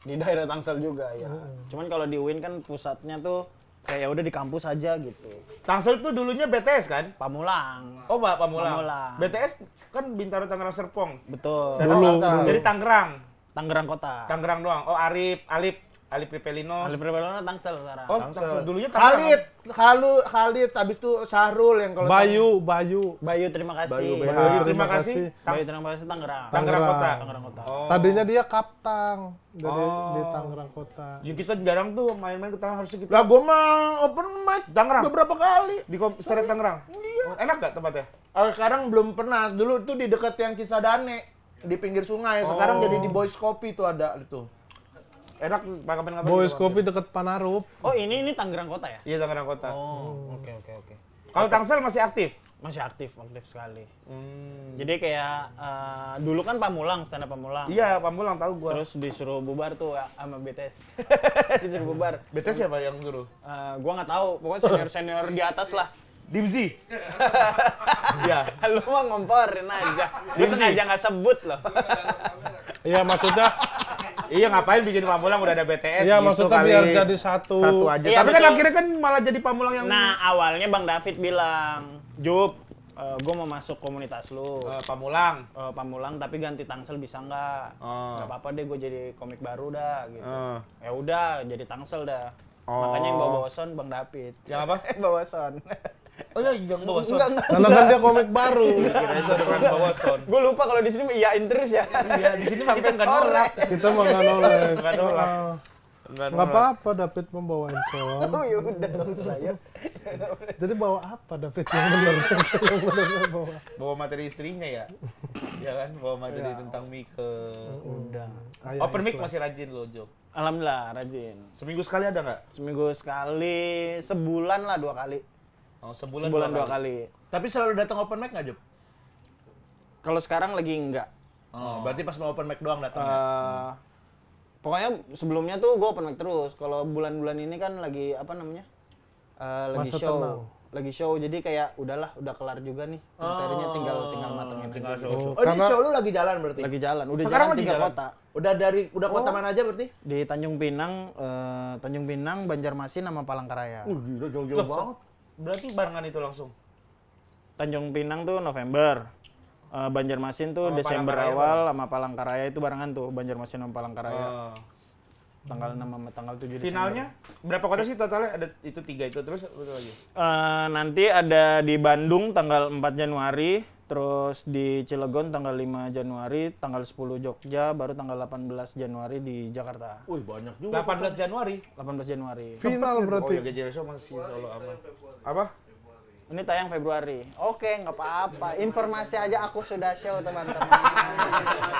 di daerah Tangsel juga ya. Cuman kalau di UIN kan pusatnya tuh kayak ya udah di kampus aja gitu. Tangsel tuh dulunya BTS kan? Pamulang. Oh, Pak Pamulang. Pamulang. BTS kan Bintaro Tangerang Serpong. Betul. Dulu. Jadi Tangerang. Tangerang kota. Tangerang doang. Oh, Alip. Ali Pripelino. Ali Pripelino Tangsel sekarang. Oh, Tangsel. Dulunya Tangerang. Khalid, habis itu Syahrul yang kalau Bayu terima kasih. Bayu, terima kasih. Bayu terima kasih Tangerang. Tangerang Kota. Tangerang Kota. Oh. Tadinya dia kaptang di Tangerang Kota. Ya kita jarang tuh main-main ke Tangerang, harusnya kita. Lah gua mah open mic Tangerang. beberapa kali. Di Stereo Tangerang. Iya. Enak gak tempatnya? Sekarang belum pernah. Dulu tuh di dekat yang Cisadane di pinggir sungai. Sekarang jadi di Boys Coffee tuh ada itu. Enak kapan-kapan. Boys Kopi deket Panarup. Oh, ini Tangerang Kota ya? Iya, Tangerang Kota. Oh, oke. Kalau Tangsel masih aktif? Masih aktif sekali. Jadi kayak dulu kan Pamulang, stand up Pamulang. Iya, Pamulang tahu gua. Terus disuruh bubar tuh sama BTS. Disuruh bubar. BTS siapa yang suruh? Gua nggak tahu, pokoknya senior di atas lah. Dimzi. Iya. Lu mah ngomporin aja. Dia sengaja nggak sebut loh. Iya maksudnya. Iya, ngapain bikin Pamulang udah ada BTS Iya gitu maksudnya kali. biar jadi satu. Satu aja. Iya, Tapi kan betul. akhirnya kan malah jadi Pamulang yang Nah, awalnya Bang David bilang, Jup, gue mau masuk komunitas lu. Pamulang. Pamulang tapi ganti Tangsel bisa nggak? Oh. Nggak apa-apa deh, gue jadi komik baru dah gitu. Oh. Ya udah, jadi Tangsel dah. Oh. Makanya yang bawa son Bang David. Yang apa? bawa son. Oh iya, yang bawa son. Enggak. Karena kan dia komik baru. Kira itu ada kan bawa son. Gue lupa kalau di sini iyain terus ya. Iya, di sini sampai kita nggak sore. nolak. Kita mah nggak nolak. Nggak nolak. Nggak apa-apa David membawa handphone. Oh ya udah dong saya. Jadi bawa apa David yang benar? Yang benar bawa. Bawa materi istrinya ya. Iya kan, bawa materi tentang Mike. Udah. Open mic masih rajin lo, Jo. Alhamdulillah rajin. Seminggu sekali ada nggak? Seminggu sekali, sebulan lah 2 kali. Oh, sebulan 2 kali. Tapi selalu datang open mic nggak, Jup? Kalau sekarang lagi enggak. Oh, berarti pas mau open mic doang datang. Pokoknya sebelumnya tuh gue open mic terus. Kalau bulan-bulan ini kan lagi apa namanya? Lagi Masa show. tenang. Lagi show. Jadi kayak udahlah, udah kelar juga nih. Materinya tinggal matengin Tinggal aja. show. Oh, di show lu lagi jalan berarti? Lagi jalan. Udah Sekarang jalan lagi 3 jalan? kota. Udah kota mana aja berarti? Di Tanjung Pinang, Banjarmasin sama Palangkaraya. Gila jauh-jauh banget. Berarti barengan itu langsung. Tanjung Pinang tuh November. Banjarmasin tuh Sama Desember Palangkaraya awal sama Palangkaraya itu barengan tuh. Banjarmasin sama Palangkaraya. Oh. Tanggal 6 sama tanggal 7 Desember. Finalnya berapa kota sih totalnya? Ada itu 3 itu terus apa lagi? Nanti ada di Bandung tanggal 4 Januari, terus di Cilegon tanggal 5 Januari, tanggal 10 Jogja, baru tanggal 18 Januari di Jakarta. Wih, banyak juga. 18 Januari. 18 Januari. Final Oh berarti. ya, GJR Show masih solo aman. Apa? Ini tayang Februari. Oke, nggak apa-apa. Informasi aja aku sudah show, teman-teman.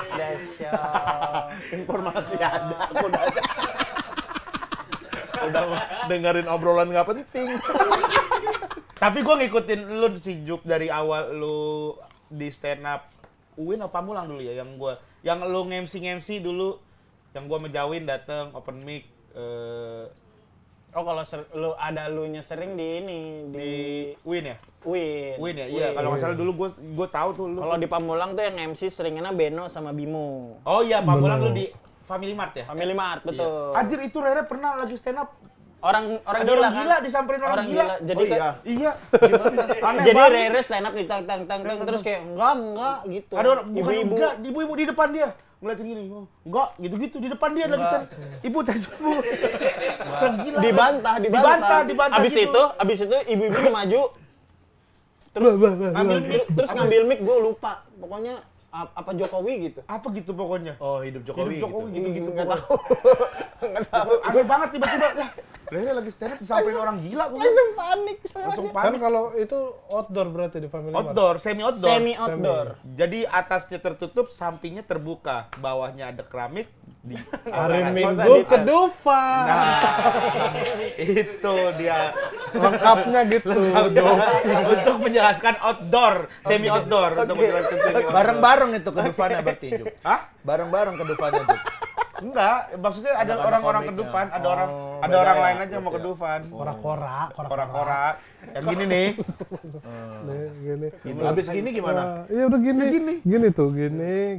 Udah show. Informasi ada, aku udah ada. Udah dengerin obrolan nggak penting. Tapi gue ngikutin lu si Jup dari awal lu di stand up UIN apa Pamulang dulu ya yang lu nge-MC dulu yang gua menjauhin dateng open mic Oh, kalau lu ada lunya sering di ini di UIN ya? Win. UIN ya? Iya, kalau nggak salah dulu gua tahu tuh lu. Kalau di Pamulang tuh yang MC seringnya Beno sama Bimo. Oh iya, Pamulang lu di Family Mart ya? Family Mart, betul. Anjir itu Rere pernah lagi stand up. Orang Ada gila orang kan? gila disamperin orang gila. Jadi Oh, kan iya. Iya. Gimana? Aneh jadi banget. Rere stand up di tang terus kayak enggak gitu. Ada orang bukan ibu-ibu. enggak, ibu-ibu di depan dia. Ngeliatin gini, oh, enggak, gitu-gitu di depan dia lagi stand. Ibu tadi bu. Orang gila. Dibantah. Dibantah gitu. Abis itu ibu-ibu maju. Terus ngambil mic gue lupa. Pokoknya apa Jokowi gitu. Apa gitu pokoknya. Oh, hidup Jokowi. Hidup Jokowi gitu-gitu. Nggak pokoknya. tahu. Aneh banget tiba-tiba. Lah, Rere lagi stand up disamperin orang gila kok. Langsung panik. Langsung Kan panik. kalau itu outdoor berarti di Family Mart. Outdoor, semi outdoor. Semi outdoor. Jadi atasnya tertutup, sampingnya terbuka. Bawahnya ada keramik. Hari Nggak usah Minggu detail. ke Dufan. Nah, itu dia. Lengkapnya gitu. Untuk menjelaskan outdoor, semi outdoor. Untuk menjelaskan semi outdoor. Bareng-bareng itu ke Dufana berarti, Jup. Hah? Bareng-bareng ke Dufana, Jup. Enggak, maksudnya ada Ada orang-orang ke komiknya. Dufan, ada orang Oh, ada beda orang ya, lain aja mau ke berarti ya. Dufan. Kora-kora. Kora-kora. Yang gini nih. Nih, gini. Habis gini gimana? Iya udah gini. Gini tuh, gini,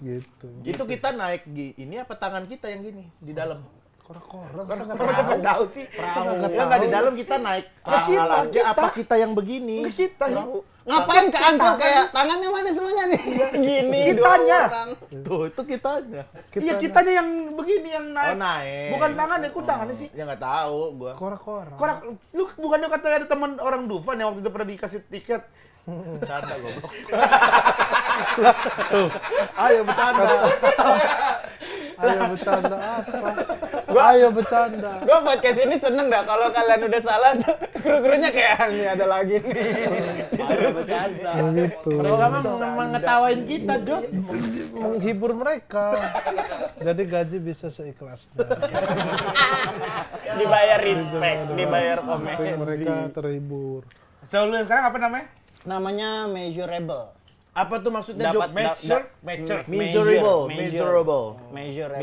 gitu. Itu kita naik ini apa tangan kita yang gini di dalam? Kora-kora. Kan Masa masa nggak tahu sih. Ya nggak di dalam kita naik perahu aja. Apa kita yang begini? Kita ya. Ngapain ke Ancol kayak tangannya mana semuanya nih? Gini Kitanya. dua orang. Tuh, itu kitanya. Iya, kitanya yang begini yang Oh, naik. naik. Bukan tangannya, kok tangannya sih? Ya nggak tahu gua. Kora-kora. Korak, lu bukannya katanya ada teman orang Dufan yang waktu itu pernah dikasih tiket. Bercanda goblok. Tuh. Ayo bercanda. Ayo bercanda apa? Ayo bercanda. Gue podcast ini seneng dah kalau kalian udah salah tuh kru-krunya kayak nih ada lagi nih. Diteruskan. Begitu. Mereka mah mengetawain kita, Jo. Menghibur mereka. Jadi gaji bisa seikhlasnya. Dibayar respect, dibayar Penting komen. mereka terhibur. So, lu yang sekarang apa namanya? Namanya measurable. Apa tuh maksudnya, Jo? Dapat Measure. Measure. Miserable. Measurable.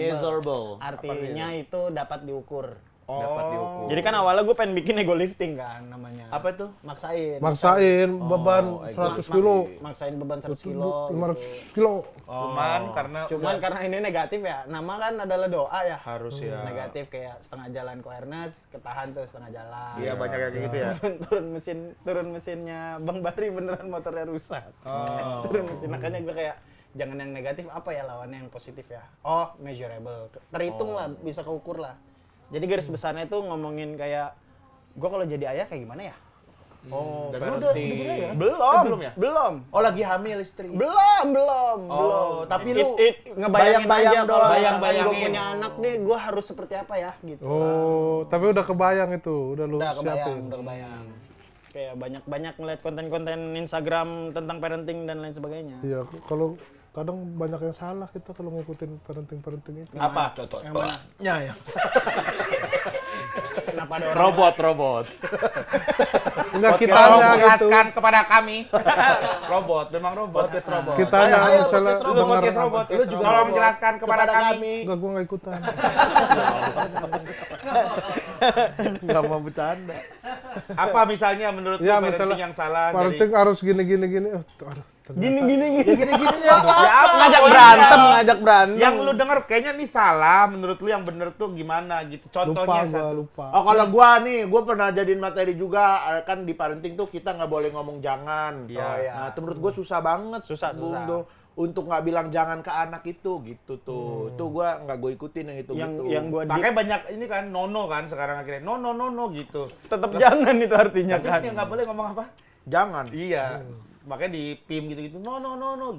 Miserable. Artinya itu dapat diukur. Dapat diukur. Jadi kan awalnya gue pengen bikin ego lifting kan namanya. Apa itu? Maksain. Maksain beban 100 kilo, Maksain beban 100 kilo. 500 kilo. Cuman Cuman karena ini negatif ya, nama kan adalah doa ya. Harus ya. Negatif kayak setengah jalan ke Ernest, ketahan tuh setengah jalan. Iya, banyak kayak gitu ya. turun mesinnya Bang Bari beneran motornya rusak. Turun mesin, makanya gue kayak jangan yang negatif, apa ya lawannya yang positif ya. Oh, measurable. Terhitung lah, bisa keukur lah. Jadi garis besarnya tuh ngomongin kayak gue kalau jadi ayah kayak gimana ya? Oh, Dan lu berarti. udah gede ya? Belum. Belum ya? Oh, lagi hamil istri. Belum. tapi lu ngebayangin bayang-bayang aja doang. kalau Bayang-bayangin. gue punya anak nih, gue harus seperti apa ya gitu. Oh, tapi udah kebayang itu, udah lu Udah siapin. kebayang. Kayak banyak ngeliat konten-konten Instagram tentang parenting dan lain sebagainya. Iya, kalau kadang banyak yang salah kita kalau ngikutin parenting itu. Apa? Contoh. Yang mana? Ya. Kenapa ada orang Robot. Enggak Tolong kitanya gitu. jelaskan kepada kami. Robot, memang robot. Podcast robot. Kitanya Ayo, misalnya podcast robot. Lu dengar podcast robot. Lu juga Tolong robot. jelaskan kepada kami. enggak gua enggak ikutan. Enggak mau bercanda. Apa misalnya menurut lu Ya, parenting misalnya yang salah dari parenting harus gini. Aduh, ternyata. gini. ya apa? Ngajak berantem. Yang lu denger kayaknya nih salah, menurut lu yang bener tuh gimana gitu. Contohnya Lupa. Oh, kalau gua pernah jadiin materi juga, kan di parenting tuh kita nggak boleh ngomong jangan. Iya. Oh, iya. Nah, itu menurut gua susah banget. Susah. Untuk nggak bilang jangan ke anak itu gitu tuh. Itu gua nggak gua ikutin yang itu gitu. Yang gue Makanya banyak ini kan nono kan sekarang akhirnya no gitu. tetap jangan itu artinya kan. Yang nggak boleh ngomong apa? Jangan. Iya. Makanya di PIM gitu-gitu no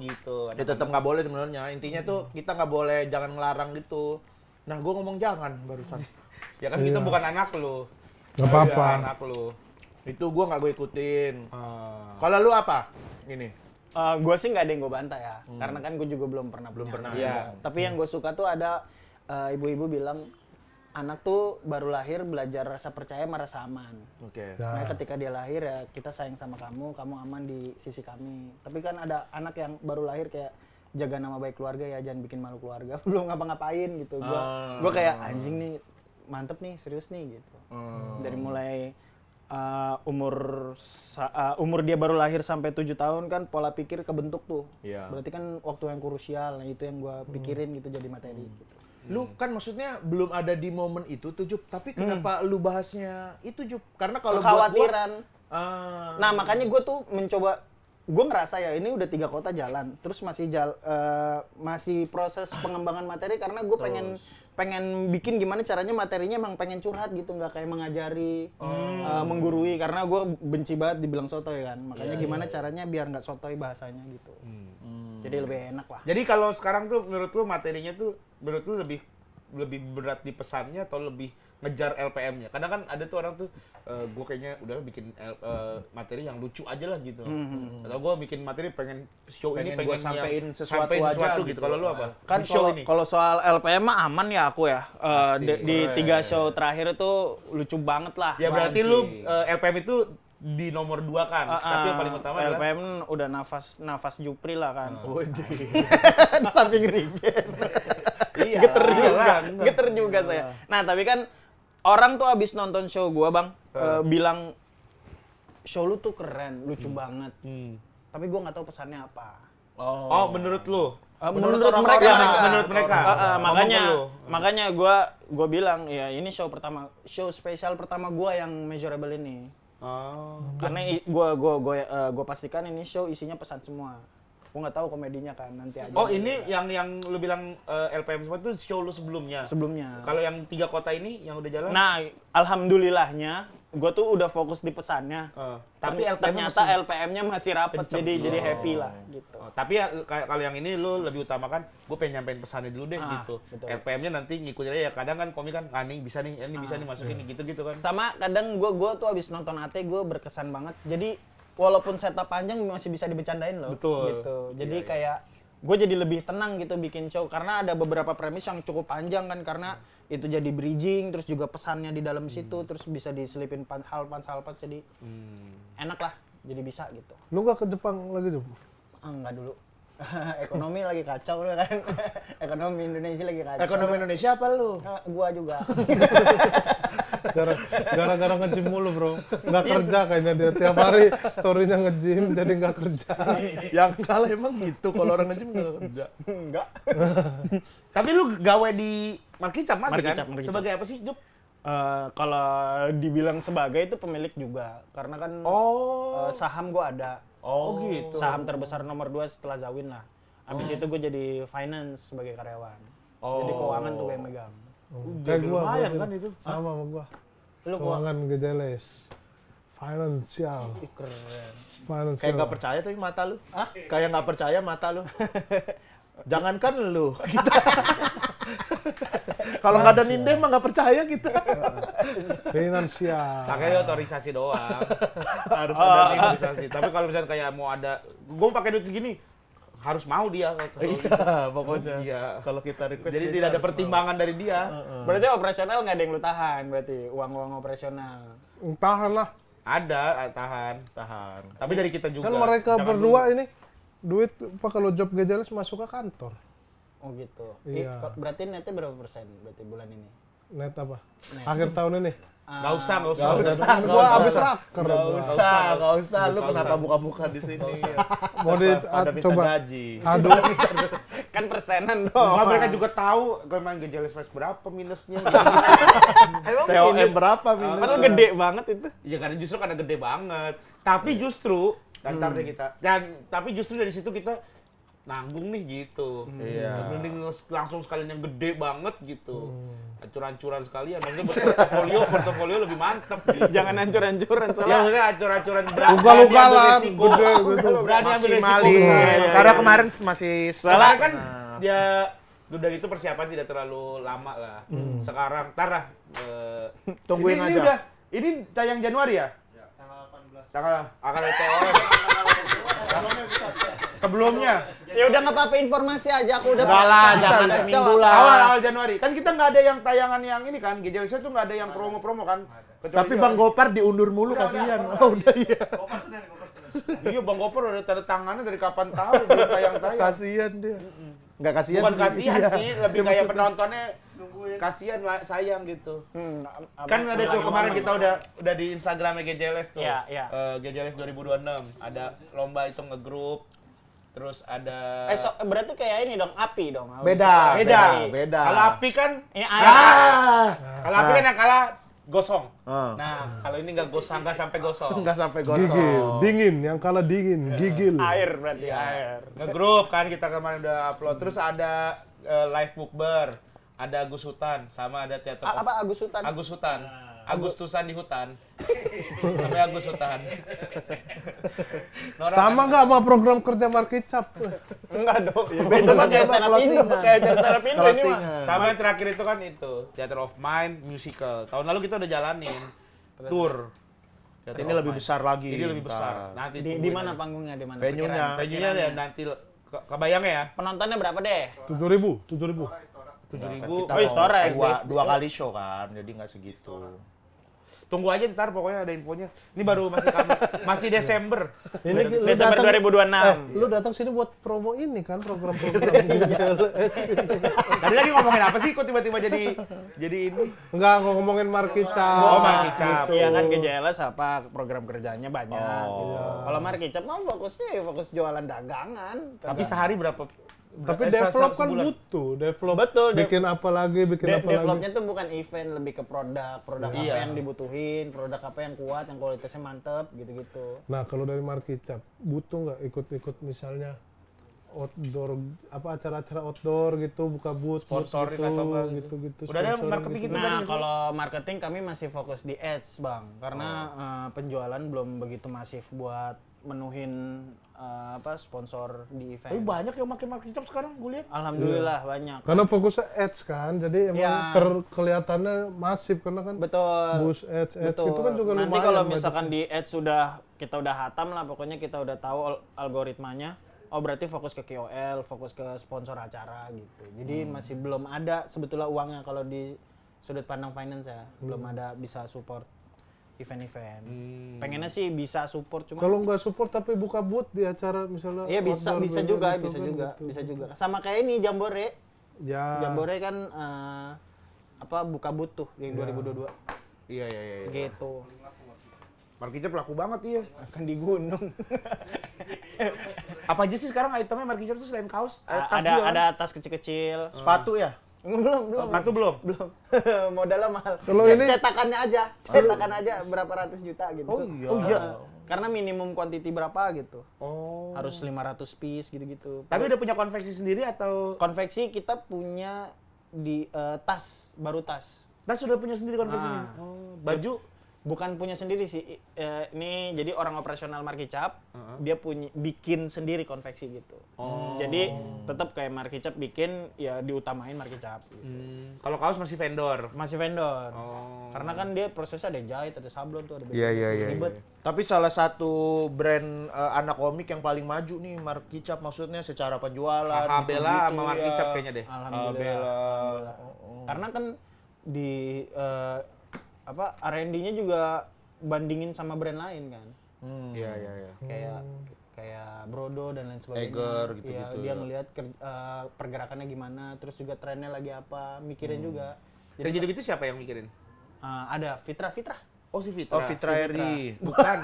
gitu. Ya tetap nggak boleh sebenarnya. Intinya tuh kita nggak boleh jangan ngelarang gitu. Nah, gua ngomong jangan barusan. Ya kan kita bukan anak lu. Nggak apa-apa. Iya, anak lu. Itu gua nggak gua ikutin. Kalau lu apa? Ini. Gue sih nggak ada yang gue bantah ya, karena kan gue juga belum pernah. Iya. Tapi yang gue suka tuh ada ibu-ibu bilang anak tuh baru lahir belajar rasa percaya sama rasa aman. Oke. Ya. Nah, ketika dia lahir ya kita sayang sama kamu aman di sisi kami. Tapi kan ada anak yang baru lahir kayak jaga nama baik keluarga ya, jangan bikin malu keluarga. Belum ngapa-ngapain gitu. Gue kayak anjing nih, mantep nih, serius nih gitu. Dari mulai umur dia baru lahir sampai 7 tahun kan pola pikir kebentuk tuh. Iya. Berarti kan waktu yang krusial. Nah, itu yang gue pikirin gitu jadi materi gitu. Lu kan maksudnya belum ada di momen itu tuh, Jup. Tapi kenapa lu bahasnya itu, Jup? Karena kalau buat gua Kekhawatiran. Ah. Nah, makanya gue tuh mencoba, gue ngerasa ya ini udah 3 kota jalan, terus masih proses pengembangan materi karena gue pengen bikin gimana caranya materinya emang pengen curhat gitu, nggak kayak mengajari, menggurui, karena gue benci banget dibilang sotoy kan, makanya gimana caranya biar nggak sotoy bahasanya gitu. Jadi lebih enak lah. Jadi kalau sekarang tuh menurut lu materinya tuh menurut lu lebih berat di pesannya atau lebih ngejar LPM-nya? Kadang kan ada tuh orang tuh gue kayaknya udah bikin materi yang lucu aja lah gitu. Atau gue bikin materi pengen show ini Pengen gua yang sampein sesuatu aja gitu. gitu. Kalau lu apa? Kan Di show ini. kalau soal LPM mah aman ya aku ya. Di 3 show terakhir itu lucu banget lah. Ya berarti lu LPM itu di nomor 2 kan. Tapi yang paling utama adalah LPM udah nafas Jupri lah kan. Di Samping Rigen. Iya. Geter juga saya. Nah, tapi kan orang tuh abis nonton show gua, Bang, bilang show lu tuh keren, lucu banget. Tapi gua nggak tahu pesannya apa. Oh, menurut lu? Menurut orang-orang, mereka, menurut mereka. Makanya gua bilang ya ini show spesial pertama gua yang Measurable ini. Oh. Karena gua pastikan ini show isinya pesan semua. Gua nggak tahu komedinya kan nanti aja. Oh, ini yang lu bilang LPM semua itu show lu sebelumnya. Sebelumnya. Kalau yang 3 kota ini yang udah jalan? Nah, alhamdulillahnya gua tuh udah fokus di pesannya. Tapi LPM-nya ternyata LPM-nya masih rapet, jadi happy lah gitu. Tapi ya, kalau yang ini lu lebih utamakan, gue pengen nyampein pesannya dulu deh gitu. Betul. LPM-nya nanti ngikutin aja ya. Kadang kan komik kan, nih bisa nih, ini bisa nih masukin nih gitu-gitu kan. Sama kadang gua tuh abis nonton AT gua berkesan banget. Jadi walaupun setup panjang masih bisa dibecandain loh. Betul. Gitu. Jadi kayak gue jadi lebih tenang gitu bikin show karena ada beberapa premis yang cukup panjang kan karena itu jadi bridging terus juga pesannya di dalam situ terus bisa diselipin hal jadi enak lah jadi bisa gitu. Lu nggak ke Jepang lagi tuh? Enggak dulu. Ekonomi lagi kacau kan. Ekonomi Indonesia lagi kacau. Ekonomi Indonesia apa lu? Gua juga. Gara-gara nge-gym mulu bro, nggak kerja kayaknya dia tiap hari story-nya nge-gym jadi nggak kerja. Yang kalah emang gitu kalau orang nge-gym nggak kerja. Enggak. Tapi lu gawe di Markicap masih kan? Markicap. Sebagai apa sih, Jup? Kalau dibilang sebagai itu pemilik juga karena kan saham gua ada. Oh gitu. Saham terbesar nomor 2 setelah Zawin lah. Habis itu gue jadi finance sebagai karyawan. Jadi keuangan tuh gue yang megang. Kayak gua lumayan gua kan itu. sama gua. Lu Keuangan Gejeles. Financial. keren. Financial. Kayak nggak percaya tapi mata lu. Kayak nggak percaya mata lu. Jangankan lu. Kalau nggak ada Ninde mah nggak percaya kita. Finansial. Pakai otorisasi doang. Harus ada otorisasi. Tapi kalau misalnya kayak mau ada, gue pakai duit segini, harus mau dia. Iya, pokoknya. Iya. Kalau kita request Jadi dia tidak ada harus pertimbangan dari dia. Berarti operasional nggak ada yang lu tahan berarti uang operasional. Tahan lah. Ada, tahan. tahan. Tapi dari kita juga. Kan mereka Jangan berdua dulu. ini duit apa kalau job Gejeles masuk ke kantor. Oh gitu. Iya. Berarti netnya berapa persen berarti bulan ini? Net apa? Akhir tahun ini. Nggak usah. Gua habis raker. Nggak usah. Lu kenapa buka-buka di sini? Mau di Pada minta coba. gaji. Aduh. Kan persenan dong. Nggak, mereka juga tahu kalau main Gejeles Fest berapa minusnya. Emang TOM berapa minus? Padahal gede banget itu. Ya karena justru karena gede banget. Tapi justru ntar deh kita. Tapi justru dari situ kita nanggung nih gitu. Iya. Mending langsung sekalian yang gede banget gitu. Hancur-hancuran sekalian. Maksudnya portofolio lebih mantep gitu. Jangan hancur-hancuran Ya soalnya. maksudnya hancur-hancuran Luka-luka lah, resiko. gede gitu. Berani ambil resiko. Maksimalin. Karena kemarin masih Soalnya kan dia udah gitu persiapan tidak terlalu lama lah. Sekarang ntar lah. Tungguin ini aja. Udah, ini tayang Januari ya? Tanggal akan TOM. Sebelumnya. Ya udah nggak apa-apa informasi aja aku udah. Enggak lah, Bisa, jangan bisa. seminggu lah. Awal Januari. Kan kita nggak ada yang tayangan yang ini kan. Gejeles tuh nggak ada yang promo-promo kan. Kecuali Tapi dia. Bang Gopar diundur mulu kasihan. Oh, udah iya. Iya Bang Gopar udah tanda tangannya dari kapan tahu belum tayang-tayang. Kasihan dia. Enggak kasihan. Bukan sih. kasihan Iya. sih, lebih kayak penontonnya kasihan lah, sayang gitu. Kan ada tuh kemarin kita udah di Instagramnya Gejeles tuh. Iya, iya. Gejeles 2026 ada lomba itu ngegrup. Terus ada Berarti kayak ini dong, api dong. Beda. beda. Kalau api kan Ini air. kalau api kan yang kalah gosong. Ah. Nah, kalau ini nggak sampai gosong. Enggak sampai gosong. Gigil, dingin, yang kalah dingin, gigil. Air berarti air. Ngegrup kan kita kemarin udah upload. Terus ada live bookber, ada Agus Hutan sama ada teater of- Apa Agus Hutan? Agus Hutan. Agustusan di hutan. Namanya Agus Hutan. Nora Sama kan- nggak sama program kerja Markicap? Enggak dong. Itu mah kayak stand up Indo, kayak acara stand up Indo ini mah. Sama yang terakhir itu kan itu Theater of Mind musical. Tahun lalu kita udah jalanin tour. Theater Ini of lebih Mind. besar lagi. Ini lebih besar. Nanti Di tungguin mana aja. panggungnya di mana? Venue-nya. Venue-nya ya nanti kebayang ya. Penontonnya berapa deh? 7.000, 7.000. 7.000. Kita Oh, Istora ya, dua kali show kan, jadi nggak segitu. Tunggu aja ntar pokoknya ada infonya. Ini baru masih Desember. Ini lu Desember datang- 2026. Lu datang sini buat promo ini kan program-program GJLS. Tadi lagi ngomongin apa sih kok tiba-tiba jadi ini? Enggak ngomongin Markicap. Oh, Markicap. Iya kan GJLS apa program kerjanya banyak. Oh. Gitu. Kalau Markicap mah fokusnya ya fokus jualan dagangan. Tapi sehari berapa? Tapi Eh, develop kan sebulan. butuh, develop. Betul, Bikin apa lagi, bikin apa lagi. Developnya tuh bukan event, lebih ke produk apa Iya. yang dibutuhin, produk apa yang kuat, yang kualitasnya mantep, gitu-gitu. Nah, kalau dari Markicap, butuh nggak ikut-ikut misalnya outdoor, apa acara-acara outdoor gitu, buka booth Sponsorin gitu, atau apa gitu-gitu. Udah ada sponsorin marketing gitu. Nah, kan, kalau marketing kami masih fokus di ads, Bang. Karena penjualan belum begitu masif buat menuhin sponsor di event. Tapi banyak yang makin Markicap sekarang gue lihat. Alhamdulillah banyak. Karena fokusnya ads kan, jadi emang Ya. kelihatannya masif karena kan Betul. boost ads Betul. itu kan juga lumayan. Nanti kalau budgetnya. misalkan di ads kita udah hatam lah, pokoknya kita udah tahu algoritmanya. Oh berarti fokus ke KOL, fokus ke sponsor acara gitu. Jadi masih belum ada sebetulnya uangnya kalau di sudut pandang finance ya, belum ada bisa support event-event. Pengennya sih bisa support cuma Kalau nggak support tapi buka booth di acara misalnya. iya bisa outdoor bisa gitu juga, kan, bisa juga, gitu. bisa juga. Sama kayak ini Jambore. Ya. Jambore kan buka booth tuh yang 2022 Iya. gitu. Markicap laku banget iya. Akan di gunung. Apa aja sih sekarang itemnya Markicap tuh selain kaos? Tas juga kan? ada tas kecil-kecil. Sepatu ya? Belum. Sepatu belum? Belum. Modalnya mahal. Kalau ini- Cetakannya aja berapa ratus juta gitu. Oh iya. Karena minimum quantity berapa gitu. Oh. Harus 500 piece gitu-gitu. Tapi udah punya konveksi sendiri atau Konveksi kita punya di tas, baru tas. tas sudah punya sendiri konveksinya? Ah. Oh, baju? Bukan punya sendiri sih. Ini jadi orang operasional Markicap, dia bikin sendiri konveksi gitu. Jadi tetap kayak Markicap bikin ya diutamain Markicap gitu. Kalau kaos masih vendor? Masih vendor. Oh. Karena kan dia prosesnya ada jahit, ada sablon tuh, ada Iya. ribet. Tapi salah satu brand anak komik yang paling maju nih Markicap, maksudnya secara penjualan. Alhamdulillah gitu-gitu, sama Markicap kayaknya deh. Alhamdulillah. Karena kan di R&D-nya juga bandingin sama brand lain kan. Iya. Kayak Brodo dan lain sebagainya. Eger, gitu-gitu Iya, dia ya. ngelihat pergerakannya gimana, terus juga trennya lagi apa, mikirin juga. Jadi gitu-gitu siapa yang mikirin? Ada Fitra. Oh si Fitra. Oh, Fitra Eri. Bukan.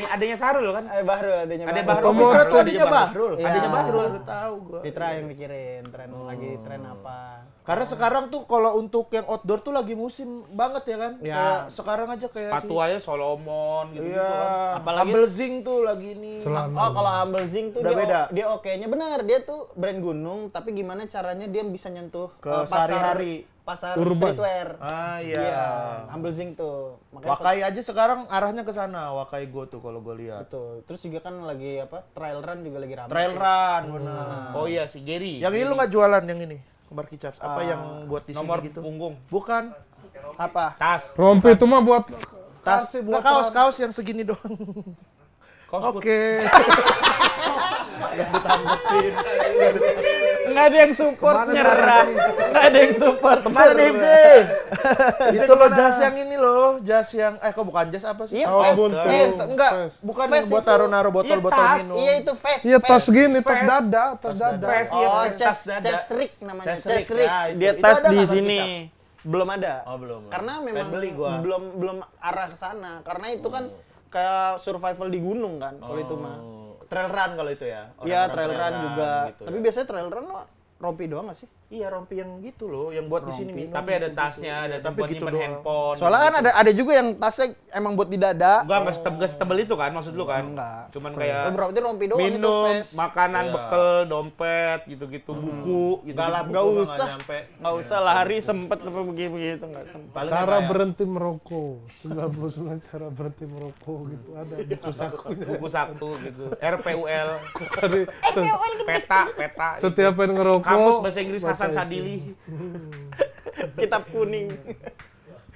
Adanya Sarul kan? Bahrul, adanya Ada Bahrul. Bahrul. Fitra tuh adanya Bahrul. Iya. Adanya Bahrul. Baru tahu gua. Fitra yang mikirin lagi tren apa. Karena sekarang tuh kalau untuk yang outdoor tuh lagi musim banget ya kan? Ya. Kayak sekarang aja kayak Sepatu aja Solomon gitu-gitu Iya. kan. Apalagi Humble Zing tuh lagi ini. Celana. Oh, kalau Humble Zing tuh Udah dia beda. dia oke-nya benar. Dia tuh brand gunung, tapi gimana caranya dia bisa nyentuh Ke pasar sehari-hari. pasar Urban. streetwear. Ah iya. Iya, Humble Zing tuh. Makanya Wakai aja sekarang arahnya ke sana, Wakai Go tuh kalau gue lihat. betul. Terus juga kan lagi trail run juga lagi ramai. Trail run, benar. Oh iya si Gary. Yang ini lu nggak jualan yang ini? Markicap. Apa yang buat di Nomor sini gitu? punggung. Bukan. Apa? Tas. Rompi itu mah buat Tas, sih, buat kaos yang segini doang. Oke. Enggak ada yang support nyerah. Enggak ada yang support. Mana nih sih? Itu loh jas yang ini loh, jas yang kok bukan jas apa sih? Iya, Oh, vest, buntu. vest. Enggak, Vest. bukan Vest yang buat itu. taruh-naruh botol-botol Iya, tas. minum. Iya itu vest. Iya tas vest. gini, tas Vest. dada, tas dada. Vest, iya, Oh, vest. chest Tas dada. rig namanya. Chest Chest rig, rig. ya, itu. Dia Itu tas ada di nggak, sini. Markicap? Belum ada. Oh, belum. Karena memang Pengen beli gua. belum arah ke sana. Karena itu kan kayak survival di gunung kan kalau itu mah. Trail run kalau itu ya. Iya, Orang-orang trail run juga. gitu Tapi ya. biasanya trail run mah rompi doang gak sih? Iya, rompi yang gitu loh, yang buat di sini minum. Tapi ada tasnya, ada Tapi buat gitu nyimpen doang. handphone. Soalnya kan ada juga yang tasnya emang buat di dada. Enggak setebel itu kan maksud lu kan? Enggak. Cuman Itu kayak berarti rompi doang itu minum, vest. makanan, Iya. bekal, dompet, gitu-gitu, buku, gitu. Enggak lah, Nggak buku mah usah. nyampe. Nggak usah lari sempet apa begitu nggak sempet. Paling Cara apa ya? berhenti merokok. 99 cara berhenti merokok gitu ada buku sakunya. Buku satu gitu. RPUL. Tadi Peta. setiap pengen ngerokok. Kamus bahasa Inggris baca Hasan itu. Sadili. Kitab kuning.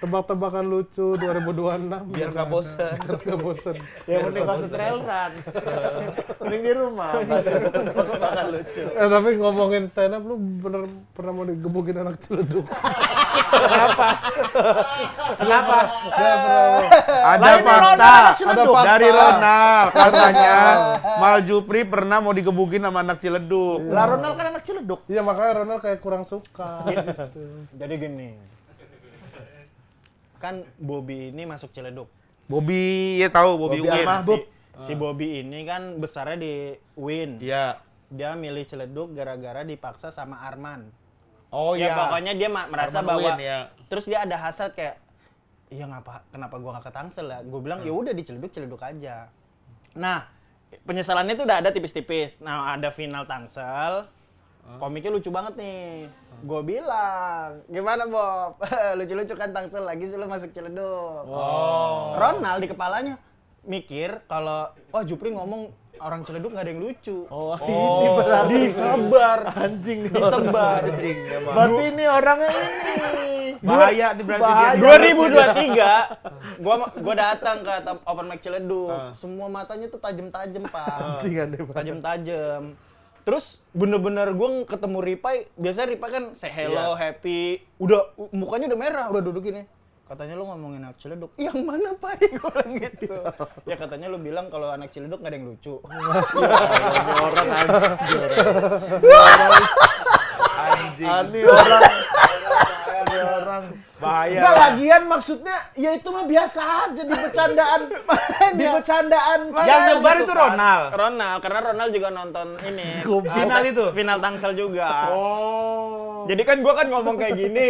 tebak-tebakan lucu 2026 Biar nggak bosan. Biar nggak bosan. Ya mending nggak usah trail run. Mending di rumah. Baca lucu. Tapi ngomongin stand up, lu bener pernah mau digebukin anak celeduk? Kenapa? Nggak pernah. Ada Lah, ini fakta. Ronald anak Ciledug. Dari Ronald katanya Mal Jupri pernah mau digebukin sama anak Ciledug. Lah Ronald kan anak Ciledug. Iya makanya Ronald kayak kurang suka. Jadi gini. Kan Bobby ini masuk Ciledug. Bobby, ya tahu Bobby Bobby Uin. Ahmad. Si Bobby ini kan besarnya di UIN. Iya. Dia milih Ciledug gara-gara dipaksa sama Arman. Oh Ya iya. pokoknya dia merasa Arman bahwa Uin, ya. terus dia ada hasrat kayak iya kenapa gua nggak ke Tangsel ya? Gue bilang ya udah di Ciledug aja. Nah, penyesalannya tuh udah ada tipis-tipis. Nah, ada final Tangsel. Komiknya lucu banget nih. Gue bilang, gimana Bob? Lucu-lucu kan Tangsel lagi sih lu masuk Ciledug. Oh. Ronald di kepalanya mikir kalau Jupri ngomong orang Ciledug nggak ada yang lucu. Ini berarti Disebar. anjing nih. Disebar. Anjing emang. Berarti ini orangnya ini. Bahaya nih berarti Bahaya. 2023 gua datang ke open mic Ciledug. Semua matanya tuh tajam-tajam, Pak. Anjing aneh banget. Tajam-tajam. Terus bener-bener gue ketemu Ripai, biasanya Ripai kan say hello, happy, udah mukanya udah merah, udah duduk gini. Katanya lu ngomongin anak Ciledug, yang mana Pak? Gue bilang gitu. Ya katanya lu bilang kalau anak Ciledug nggak ada yang lucu. Ini orang anjing. Anjing. Ini orang. Ini orang. Bahaya. Enggak, lagian maksudnya ya itu mah biasa aja di bercandaan. Di bercandaan. Yang nyebar itu Ronald. Ronald, karena Ronald juga nonton ini. Final itu? Final Tangsel juga. Oh. Jadi kan gue kan ngomong kayak gini.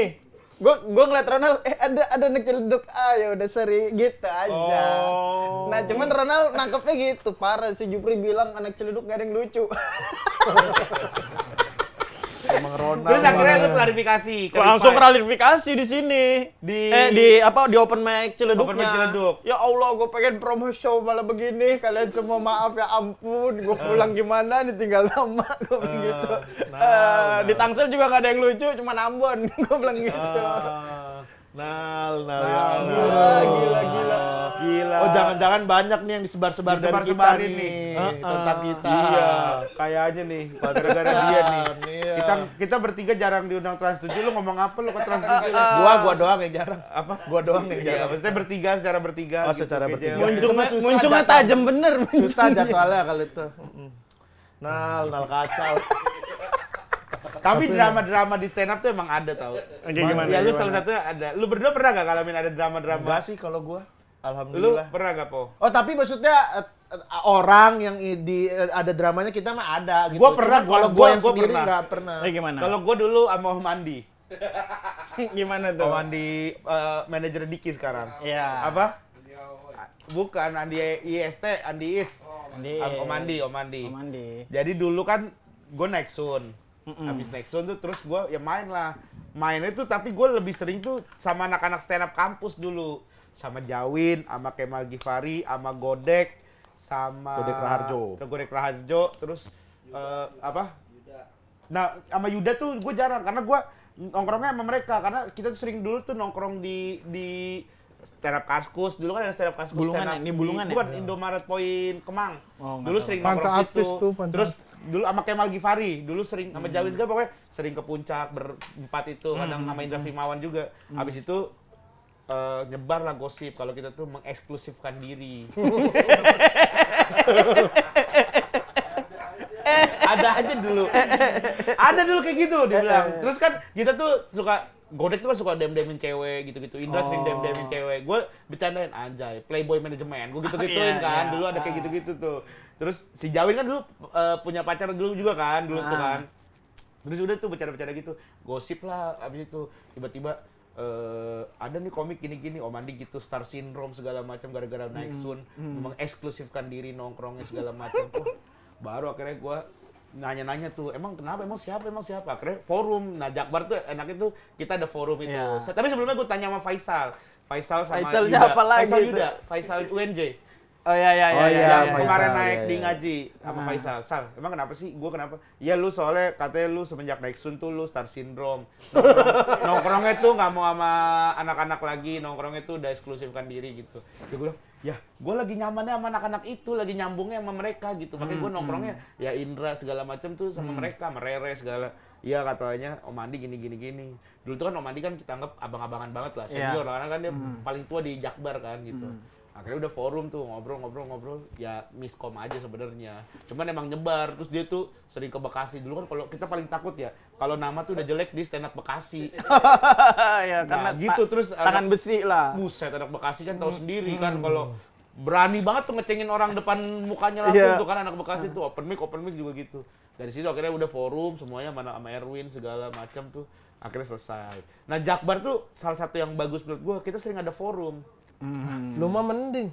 Gue ngeliat Ronald, ada anak Ciledug, ya udah seri gitu aja. Oh. Nah cuman Ronald nangkepnya gitu, parah si Jupri bilang anak Ciledug gak ada yang lucu. Emang Ronald. Terus akhirnya lu klarifikasi ke Langsung Ripai. klarifikasi di sini. Di- Di open mic Ciledugnya. Open mic Ciledug. Ya Allah, gue pengen promo show malah begini. Kalian semua maaf ya ampun. Gue pulang gimana ditinggal nama gue bilang gitu. Di Tangsel juga gak ada yang lucu, cuma Ambon. Gue bilang gitu. Nal. Gila. Oh, jangan-jangan banyak nih yang disebar-sebar dari kita Disebar-sebarin nih. nih. Tentang kita. Iya, kayaknya nih gara-gara dia nih. Iya. Kita bertiga jarang diundang Trans 7, lu ngomong apa lu ke Trans 7? Gua doang yang jarang. Apa? Gua doang yang Iya, jarang. maksudnya bertiga secara bertiga. Oh, secara Kayak bertiga. dia. Itu mah susah Muncungnya jatuh. tajam bener. Susah jadwalnya kali itu. Nal kacau. Tapi drama-drama di stand up tuh emang ada tau. Gimana, Ya lu gimana? salah satunya ada. Lu berdua pernah gak ngalamin ada drama-drama? Enggak sih kalau gua. Lu Alhamdulillah. pernah gak, Po? Oh, tapi maksudnya orang yang ada dramanya kita mah ada gitu. Gua pernah, Cuma kalau gua gua yang pernah. sendiri nggak pernah. Gimana? Kalau gua dulu sama Om Andi. Gimana tuh? Om Andi manajer Diki sekarang. Iya. Apa? Bukan Andi IST, Andi Is. Andi. Om Andi. Om Andi. Jadi dulu kan gue naik Sun. Habis naik Sun tuh terus gue ya main lah. Mainnya tuh tapi gue lebih sering tuh sama anak-anak stand up kampus dulu. Sama Jawin, sama Kemal Gifari, sama Godek, sama Godek Raharjo, terus apa? Nah, sama Yuda tuh gue jarang karena gue nongkrongnya sama mereka karena kita tuh sering dulu tuh nongkrong di stand up Kaskus. Dulu kan ada stand up Kaskus. Bulungan stand up ya? Ini Bulungan ya? Bukan, Indomaret Point Kemang. Oh, nggak Dulu tahu. sering Panca nongkrong Artis situ. tuh, Panca. Terus dulu sama Kemal Gifari, dulu sering sama Jawin juga pokoknya sering ke puncak berempat itu, kadang sama Indra Firmawan juga. Habis itu nyebar lah gosip kalau kita tuh mengeksklusifkan diri. Ada aja dulu. Ada dulu kayak gitu dibilang. Terus kan kita tuh suka Godek tuh kan suka dem-demin cewek gitu-gitu. Indra sering dem-demin cewek. Gue bercandain anjay, playboy manajemen. Gue gitu-gituin Iya, kan. iya. Dulu ada kayak gitu-gitu tuh. Terus si Jawin kan dulu punya pacar dulu juga kan, dulu tuh kan. Terus udah tuh bercanda-bercanda gitu. Gosip lah abis itu tiba-tiba ada nih komik gini-gini, Om Andi gitu, star syndrome segala macam gara-gara naik Sun, mengeksklusifkan diri nongkrongnya segala macam. Oh, baru akhirnya gue nanya-nanya tuh, emang kenapa, emang siapa, akhirnya forum. Nah Jakbar tuh enaknya tuh kita ada forum itu. Iya. Tapi sebelumnya gue tanya sama Faisal sama Faisal Yuda. siapa lagi Faisal tuh? Yuda, Faisal UNJ. Oh iya. Yang kemarin Faisal, naik iya, di iya. ngaji sama Faisal. Sal, emang kenapa sih? Gue kenapa? Ya lu soalnya katanya lu semenjak naik sun tuh lu star syndrome. Nongkrongnya tuh nggak mau sama anak-anak lagi, nongkrongnya tuh udah eksklusifkan diri gitu. Ya gue bilang, ya gue lagi nyamannya sama anak-anak itu, lagi nyambungnya sama mereka gitu. Makanya gue nongkrongnya ya Indra segala macam tuh sama mereka, merere segala. Iya katanya Om Andi gini. Dulu tuh kan Om Andi kan kita anggap abang-abangan banget lah, senior karena kan dia paling tua di Jakbar kan gitu. Akhirnya udah forum tuh ngobrol ya miskom aja sebenarnya. Cuman emang nyebar terus dia tuh sering ke Bekasi. Dulu kan kalau kita paling takut ya kalau nama tuh udah jelek di stand up Bekasi. Ya karena Nah, gitu terus tangan besi lah. Buset anak Bekasi kan tahu sendiri kan kalau berani banget tuh ngecengin orang depan mukanya langsung Iya. tuh kan anak Bekasi tuh open mic juga gitu. Dari situ akhirnya udah forum semuanya sama Erwin segala macam tuh akhirnya selesai. Nah Jakbar tuh salah satu yang bagus menurut gua, kita sering ada forum. Lu mah mending.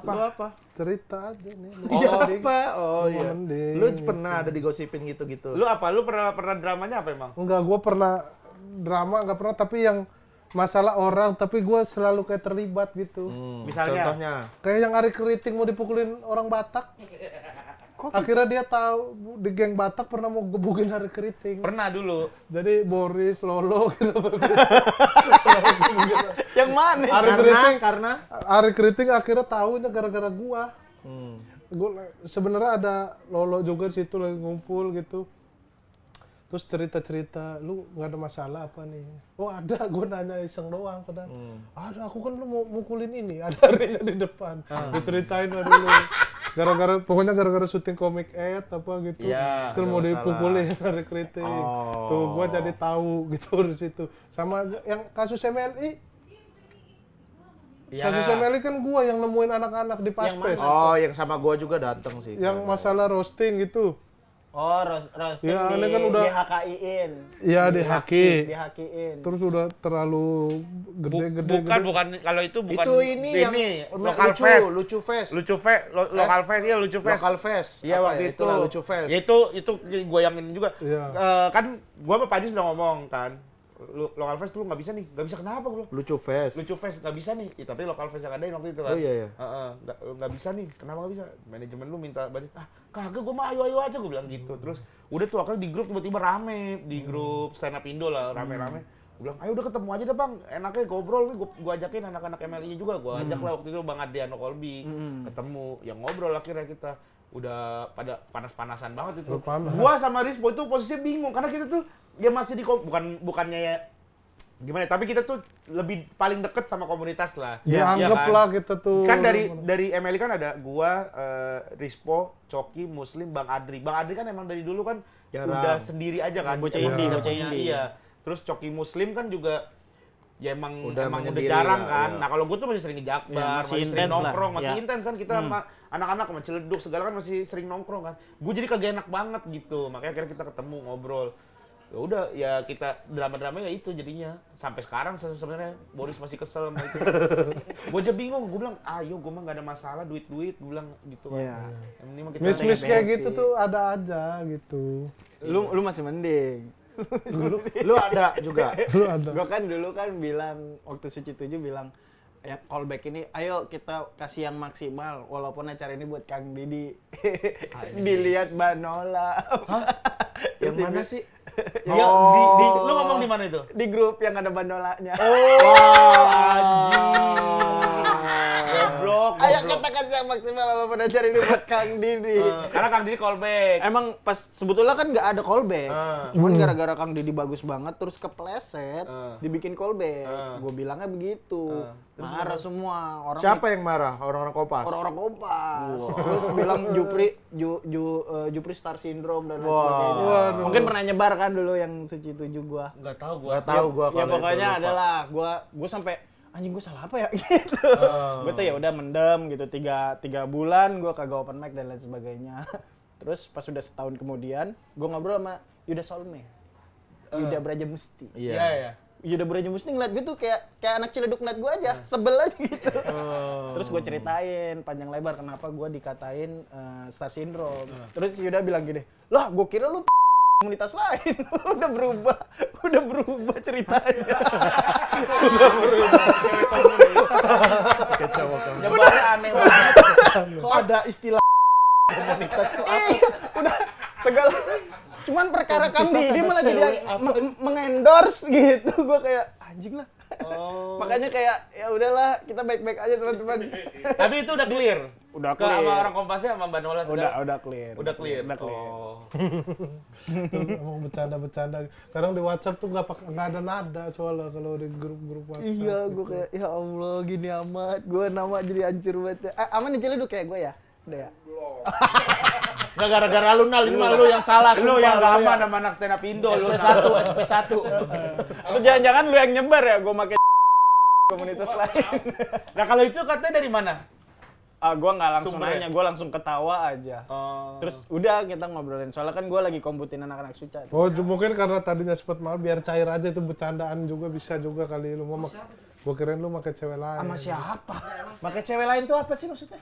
Lu apa? Cerita aja nih. Lu Iya mending. apa? Oh Lu iya. mending, Lu gitu. pernah ada digosipin gitu-gitu? Lu apa? Lu pernah dramanya apa emang? Enggak, gue pernah drama nggak pernah, tapi yang masalah orang, tapi gue selalu kayak terlibat gitu. Misalnya? Contohnya? Kayak yang Ari Keriting mau dipukulin orang Batak. Akhirnya dia tahu di geng Batak pernah mau gebukin Ari Keriting. Pernah dulu. Jadi Boris, Lolo gitu. Yang mana? Ari Keriting Karena? Ari Keriting akhirnya tahunya gara-gara gua. Gua sebenarnya ada Lolo juga di situ lagi ngumpul gitu. Terus cerita-cerita, lu nggak ada masalah apa nih? Oh ada, gua nanya iseng doang padahal. Ada, aku kan lu mau mukulin ini, ada Arinya di depan. Diceritain lah dulu. Pokoknya gara-gara syuting komik apa gitu. Iya, Terus mau ada dipukulin Ari Keriting. Tuh gua jadi tahu gitu di situ. Sama yang kasus MLI. Iya. Kasus MLI kan gua yang nemuin anak-anak di Paspes. Oh, yang sama gua juga datang sih. Yang masalah roasting gitu. Oh, roasting Ya, di ini kan udah- HKI-in. Iya, di Haki. Di HKI-in. Terus udah terlalu gede-gede. Bukan kalau itu bukan Itu ini yang lokal lucu, fest. lucu fest. Lokal fest ya lucu fest. Lokal fest. Iya Apa waktu ya? itu. Itulah lucu fest. Ya itu gue yang ini juga. Iya. Kan gue sama Pak Haji sudah ngomong kan. Lokal fest lu nggak bisa nih. Nggak bisa kenapa gue? Lucu fest. Lucu fest nggak bisa nih. Tapi lokal fest yang ada waktu itu kan. Oh, iya, iya. Nggak bisa nih. Kenapa nggak bisa? Manajemen lu minta budget. Kagak gue mah ayo aja gue bilang gitu. Terus udah tuh akhirnya di grup tiba-tiba rame di grup stand up Indo lah rame-rame. Gue bilang, ayo udah ketemu aja deh bang, enaknya ngobrol nih, gue ajakin anak-anak MLI-nya juga, gue ajak lah waktu itu Bang Adriano Kolbi, ketemu, yang ngobrol akhirnya kita, udah pada panas-panasan banget itu. Panas. Gua sama Rispo itu posisinya bingung, karena kita tuh, dia masih di, bukannya ya, gimana, tapi kita tuh lebih paling deket sama komunitas lah. Ya, Iya anggaplah kan? kita tuh. Kan dari MLI kan ada gua, Rispo, Coki, Muslim, Bang Adri. Bang Adri kan emang dari dulu kan Jarang. udah sendiri aja kan. Bocah Emang indie, udah bocah punya- indie. Iya. Terus Coki Muslim kan juga ya emang Udah udah menyendiri jarang lah, kan. iya. Nah, kalau gua tuh masih sering ngejakbar, Ya, masih masih sering intens lah, nongkrong, masih ya. intens kan kita sama anak-anak sama Ciledug segala kan masih sering nongkrong kan. Gua jadi kagak enak banget gitu. Makanya akhirnya kita ketemu ngobrol. Ya udah ya kita drama-drama ya itu jadinya sampai sekarang sebenarnya Boris masih kesel sama itu. Gue aja bingung, gue bilang ayo gue mah nggak ada masalah duit gue bilang gitu kan. Iya. Yang penting mah kita Miss-miss kayak happy. gitu tuh ada aja gitu. Lu masih mending. Lu ada juga. Lu ada. Gua kan dulu kan bilang waktu Suci 7 bilang ya callback ini ayo kita kasih yang maksimal walaupun acara ini buat Kang Didi. Dilihat Banola. Yang mana sih? Ya, lu ngomong di mana itu? Di grup yang ada bandolanya. Goblok. Ayo kita kasih yang maksimal walaupun acara ini buat Kang Didi. Karena Kang Didi callback. Emang pas sebetulnya kan nggak ada callback, Ah. cuman gara-gara Kang Didi bagus banget terus kepleset, Ah. dibikin callback. Ah. Gue bilangnya begitu, marah semua orang. Siapa yang marah? Orang-orang Kompas. Orang-orang Kompas, terus bilang Jupri Star Syndrome dan lain sebagainya. Waduh. Mungkin pernah nyebar kan dulu yang Suci 7 gua. Nggak tahu gue. Gak tahu gua Ya kalau pokoknya itu, lupa. adalah gua sampai anjing gue salah apa ya gitu. Gue tuh ya udah mendem gitu 3 bulan gue kagak open mic dan lain sebagainya. Terus pas udah setahun kemudian gue ngobrol sama Yuda Solme. Yuda Braja Musti. Iya. Iya. Yuda Braja Musti ngeliat gue tuh kayak anak Ciledug ngeliat gue aja, sebel aja gitu. Terus gue ceritain panjang lebar kenapa gue dikatain Star Syndrome. Terus Yuda bilang gini, "Lah, gue kira lu komunitas lain." udah berubah ceritanya. Jawabannya aneh banget. Kok ada istilah komunitas tuh apa? Udah segala cuman perkara kambing dia malah jadi mengendorse gitu. Gua kayak anjing lah. Makanya kayak ya udahlah kita baik-baik aja teman-teman. Tapi itu udah clear. Udah Ke sama orang Kompasnya sama Mbak Nola segala. udah clear. Udah clear. Oh. Mau bercanda-bercanda. Kadang di WhatsApp tuh nggak ada nada soalnya kalau di grup-grup WhatsApp. Iya, gue kayak ya Allah gini amat. Gue nama jadi hancur banget. Aman nih Ciledug kayak gue ya? Udah ya? Nggak gara-gara lu Nal, ini mah lu yang salah. Lu yang lama sama anak stand up Indo lu. SP1. Lu jangan-jangan lu yang nyebar ya? Gue pakai komunitas lain. Nah kalau itu katanya dari mana? Gue nggak langsung Sumbernya? nanya, gue langsung ketawa aja. Terus udah kita ngobrolin. Soalnya kan gue lagi kombutin anak-anak suca. Oh, mungkin karena tadinya sempat malam biar cair aja itu bercandaan juga bisa juga kali lu mau. Gua kirain lu pakai cewek lain. Sama siapa? Pakai cewek lain tuh apa sih maksudnya?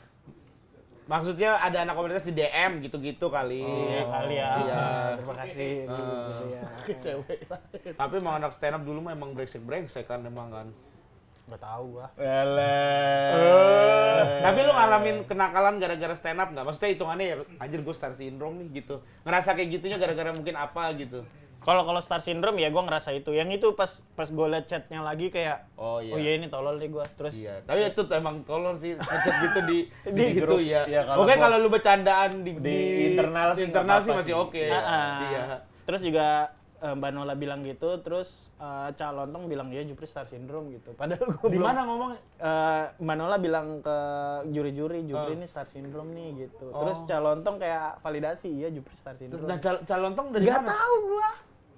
Maksudnya ada anak komunitas di DM gitu-gitu kali. Iya kali ya. Iya. Terima kasih. Ya. Cewek lain. Tapi emang anak stand up dulu mah emang brengsek kan emang kan. Gak tau gua. Tapi lu ngalamin kenakalan gara-gara stand up nggak? Maksudnya hitungannya ya anjir gue star syndrome nih gitu. Ngerasa kayak gitunya gara-gara mungkin apa gitu. Kalau star syndrome ya gue ngerasa itu. Yang itu pas gue liat chatnya lagi kayak Oh iya. oh iya ini tolol deh gue. Terus Iya, tapi itu emang tolol sih ngechat gitu di grup. gitu ya. Iya, kalau Oke gua- kalau lu bercandaan di internal sih nggak internal sih apa-apa masih sih. oke. Iya. Terus juga Mbak Nola bilang gitu, terus Cak Lontong bilang ya Jupri star syndrome gitu. Padahal gue Di mana ngomongnya? Mbak Nola bilang ke juri-juri, Jupri ini star syndrome nih gitu. Terus Cak Lontong kayak validasi, iya Jupri star syndrome. Nah, Calontong dari Gak mana? tahu gua.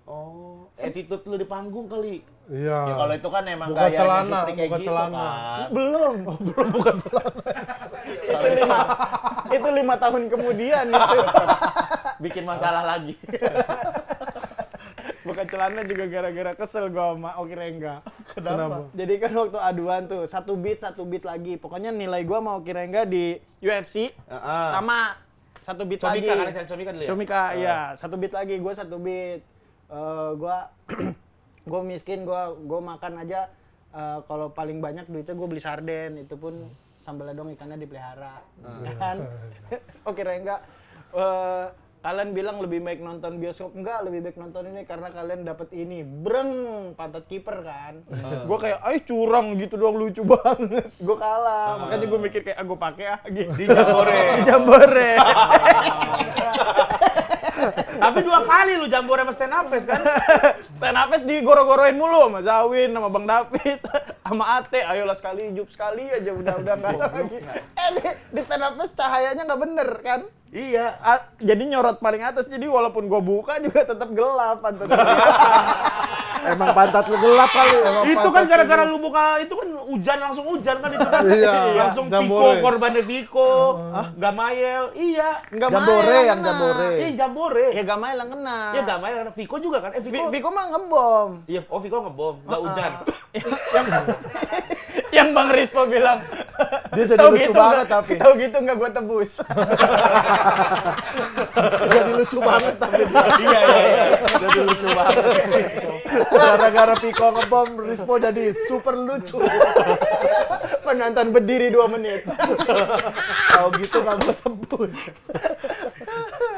Oh, attitude lu di panggung kali. Iya. Ya kalau itu kan emang Buka gayanya celana, Jupri kayak buka gitu celana. kan. Belum. Belum bukan celana. itu 5 tahun kemudian itu. Bikin masalah lagi. Bukan celana juga gara-gara kesel gua sama Oki Rengga. Kenapa? Jadi kan waktu aduan tuh, satu beat lagi. Pokoknya nilai gua sama Oki Rengga di UFC sama satu beat Comika lagi. kan, Comika dulu ya? Comika, iya. Satu beat lagi, gua satu beat. Gua miskin, gua makan aja kalau paling banyak duitnya gua beli sarden. Itu pun sambal dong ikannya dipelihara. Kan? Oki Rengga, kalian bilang lebih baik nonton bioskop, enggak, lebih baik nonton ini karena kalian dapat ini. Breng, pantat kiper kan. Gua kayak, "Ay, curang gitu doang, lucu banget." Gua kalah. Makanya gua mikir kayak gua pakai gitu. Di Jambore. Di Jambore. Tapi 2 kali lu Jambore sama stand up fest kan? Stand up fest digoro-goroin mulu sama Zawin, sama Bang David, sama Ate. Ayolah sekali, Jup sekali aja udah enggak ada lagi. Di stand up fest cahayanya nggak bener kan? Iya. Jadi nyorot paling atas, jadi walaupun gua buka juga tetap gelap pantat. Emang pantat lu gelap kali. Itu kan pantat gara-gara lu buka, itu kan hujan langsung hujan kan itu kan. Iya, Langsung Jambore. Piko, korbannya Viko, Gamael. Iya. Enggak Jambore yang Jambore. Iya, Jambore. Ya Gamael yang kena. Iya, Gamael karena Viko juga kan. Viko. Viko mah ngebom. Iya, oh Viko ngebom, enggak hujan. Yang Bang Rispo bilang. Dia jadi "Tahu lucu gitu banget nggak- tapi. tahu gitu nggak gua tebus." Jadi lucu banget tapi dia. Iya. Jadi lucu banget. Gara-gara Viko ngebom, Rispo jadi super lucu. Penonton berdiri 2 menit. Kalau gitu nggak gue tebus.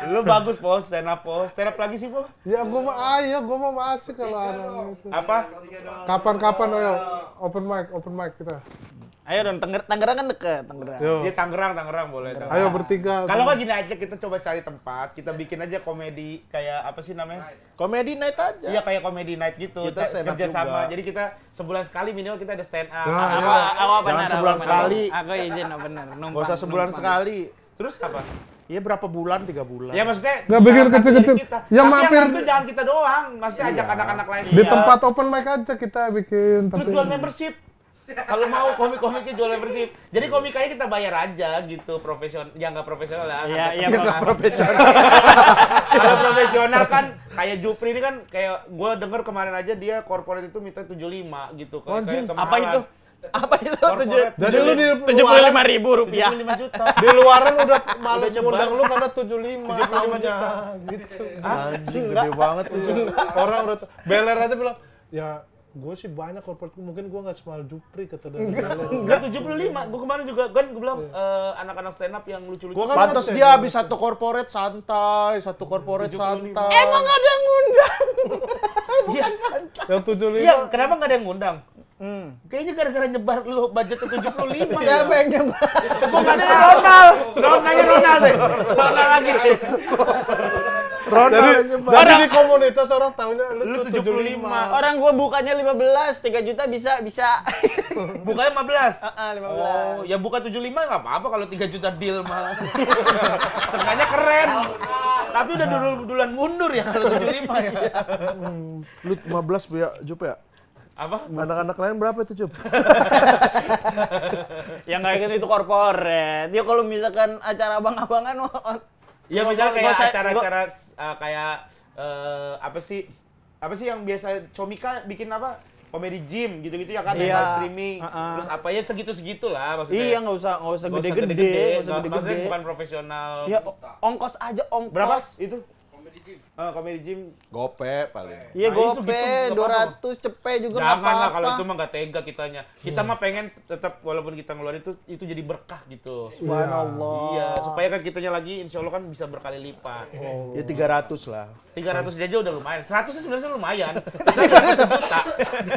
Lu bagus, Po, stand up, Po. Stand up lagi sih, Po. Ya gua mah masih kalau ada itu. Apa? Kapan ayo open mic kita. Ayo dong, Tangerang kan deket, Tangerang. Yo. Dia Tangerang boleh. Tangerang. Ayo bertiga. Kalau nggak gini aja, kita coba cari tempat, kita bikin aja komedi kayak apa sih namanya? Komedi night aja. Iya kayak komedi night gitu. Kita stand up kerja sama. juga. Jadi kita sebulan sekali minimal kita ada stand up. Nah, Aku benar. Jangan sebulan sekali. Aku izin benar. Gak usah sebulan sekali. Terus apa? Iya berapa bulan? 3 bulan. Ya maksudnya Nggak bikin salah satu kecil-kecil. dari kita. Yang Tapi mampir- yang mampir jangan kita doang. Maksudnya ajak anak-anak lain. Di tempat open mic aja kita bikin. Terus jual membership. Kalau mau komik-komiknya jual membership. Jadi komikanya kita bayar aja gitu, profesional. Ya nggak profesional lah. Iya, nggak profesional. Kalau profesional kan kayak Jupri ini kan kayak gue denger kemarin aja dia corporate itu minta 75 gitu. Kayak Apa itu? Apa itu? Corporate. Jadi lu di 75.000 rupiah. 75 juta. di luaran udah males nyebar. ngundang lu karena 75 tahunnya gitu. Anjing gede banget tuh. Orang udah beler aja bilang, "Ya Gue sih banyak corporate, mungkin gue nggak semahal Jupri kata dari Enggak 75. Gue kemarin juga kan gue bilang anak-anak stand up yang lucu-lucu. Gua kan Pantes ngecek. dia habis satu corporate santai. Emang ada yang ngundang? yang 75. Iya, kenapa nggak ada yang ngundang? Kayaknya gara-gara nyebar lu budget 75 ya. Siapa yang nyebar? Kok nggak ada Ronald? Nanya Ronald deh. Ronald lagi deh. Jadi di komunitas orang tahunya lu tuh 75. Orang gua bukanya 15, 3 juta bisa. Bukanya 15. 15. Oh, ya buka 75 nggak apa-apa kalau 3 juta deal malah. Sengaja keren. Tapi udah duluan mundur ya kalau 75 ya. Lu 15 ya, Jup ya? Apa? Anak-anak lain berapa itu, Jup? Yang kayak gitu itu korporat. Ya kalau misalkan acara abang-abangan Ya misalnya kayak Gua- gua- acara-acara kayak apa sih yang biasa Comika bikin apa? Komedi gym gitu-gitu ya kan, Iya. live streaming. Heeh. Terus apa ya segitu-segitu lah maksudnya. Iya, nggak usah Nggak usah gede-gede, gede-gede. nggak usah Maksudnya gede-gede. bukan profesional. Ya ongkos aja, ongkos. Berapa itu? Komedi gym. Gope paling. Iya, Nah, itu gope gitu, nggak 200 cepet juga nggak Jangan lah apa-apa. kalau itu mah nggak tega kitanya. Kita mah pengen tetap walaupun kita ngeluarin itu jadi berkah gitu. Subhanallah. Iya, supaya kan kitanya lagi insya Allah kan bisa berkali lipat. Ya 300 lah. 300 aja udah lumayan. 100 sih sebenarnya lumayan. Kita kan sejuta.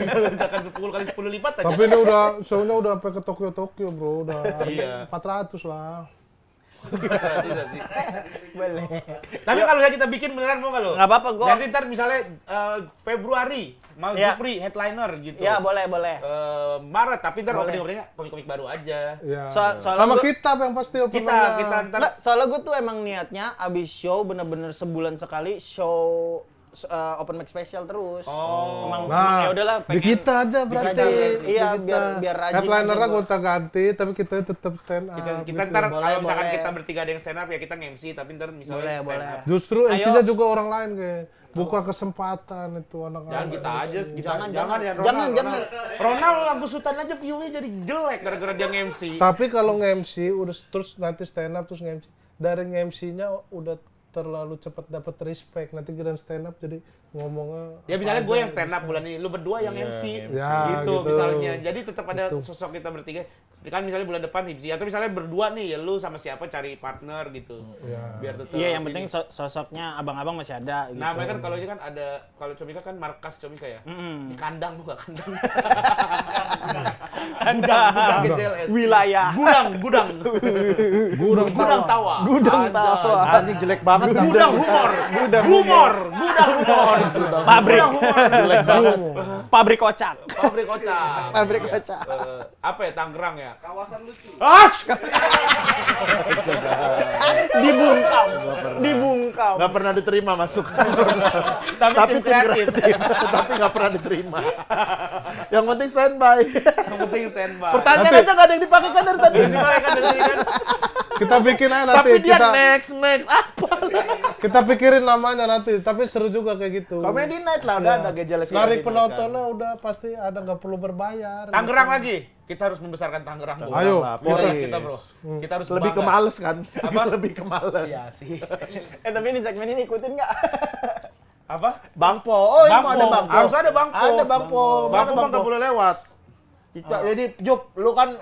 Kalau misalkan 10 kali 10 lipat aja. Tapi ini udah show-nya udah sampai ke Tokyo bro, udah Iya. 400 lah. Tidak sih. Boleh. Tapi kalau udah kita bikin beneran mau nggak lo? Nggak apa-apa, gua. Nanti ntar misalnya Februari mau Iya. Jupri headliner gitu. Ya, boleh. Maret tapi ntar Boleh. opening-openingnya komik-komik baru aja. Ya. Soalnya Sama gua- kita yang pasti Kita openernya. ntar Nggak, soalnya gue tuh emang niatnya abis show bener-bener sebulan sekali show open mic special terus. Oh. Emang Nah, ya udahlah di kita aja berarti. Iya, Di kita. biar rajin Headlinernya aja gua. gonta ganti, tapi kita tetap stand up. kita gitu. ntar Boleh, kalau misalkan boleh. kita bertiga ada yang stand up ya kita nge-MC tapi ntar misalnya Boleh. stand up. Justru Ayo. MC-nya juga orang lain kayak buka kesempatan itu anak-anak. Jangan kita aja, Jangan, ya jangan. Ronald lagu Sultan aja view-nya jadi jelek gara-gara dia nge-MC. Tapi kalau nge-MC udah terus nanti stand up terus nge-MC, dari nge-MC-nya udah terlalu cepat dapat respect. Nanti giliran stand up jadi ngomongnya Ya misalnya apa gue aja yang stand up bulan ini, lu berdua yang MC. Ya, gitu, gitu. misalnya. Jadi tetap ada sosok kita bertiga. Kan misalnya bulan depan Hipsi atau misalnya berdua nih ya lu sama siapa cari partner gitu. Ya. Biar tetap Iya, yang ini. penting sosoknya abang-abang masih ada gitu. Nah, mereka kan kalau ini kan ada kalau Comika kan markas Comika ya. Di kandang bukan kandang. Gudang GCLS. Wilayah. Gudang tawa. Gudang tawa. Anjing jelek banget. Gudang humor. Gudang humor. Pabrik. Jelek banget. Pabrik kocak. Pabrik kocak. Pabrik kocak. Apa ya Tangerang ya? Kawasan lucu. Dibungkam. Nggak pernah diterima masuk. Tapi tim kreatif. Tapi nggak pernah diterima. Yang penting standby. Yang penting standby. Pertanyaan Nanti- aja nggak ada yang dipakai kan dari tadi. Ini mah kan dari tadi kan. Kita bikin aja nanti Tapi dia kita next. Apa? kita pikirin namanya nanti. Tapi seru juga kayak gitu. Comedy night lah, udah ada gejalnya. Narik penontonnya udah pasti ada nggak perlu berbayar. Tangerang lagi. Kita harus membesarkan Tangerang. Bro. Ayo, Kita bro. Kita harus Lebih ke bangga. males kan? Apa? Lebih ke males. Iya sih. Tapi ini segmen ini ikutin nggak? Apa? Bangpo. Oh, ini Bangpo. ada Bangpo. Harus ada Bangpo. Ada Bangpo. Mana Bangpo mah nggak boleh lewat. Jadi Jup, lu kan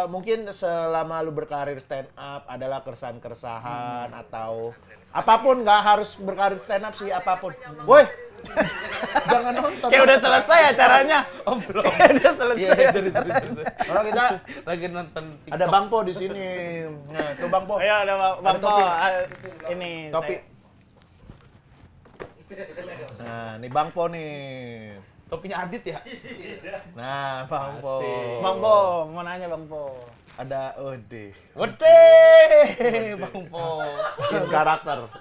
mungkin selama lu berkarir stand up adalah keresahan-keresahan atau apapun, nggak harus berkarir stand up sih, apapun. Woi, jangan nonton. Kayak udah selesai acaranya. Oh, belum. Udah selesai. Kalau kita Lagi nonton TikTok. ada Bangpo di sini. Nah, tuh Bangpo. Ayo ada Bang Po. topi. Ini Topi. Nah, nih Bangpo nih. Topinya Adit ya? Nah, Bangpo. Bang Po, mau nanya Bang Po. Ada Ode. Gede, Bangpo.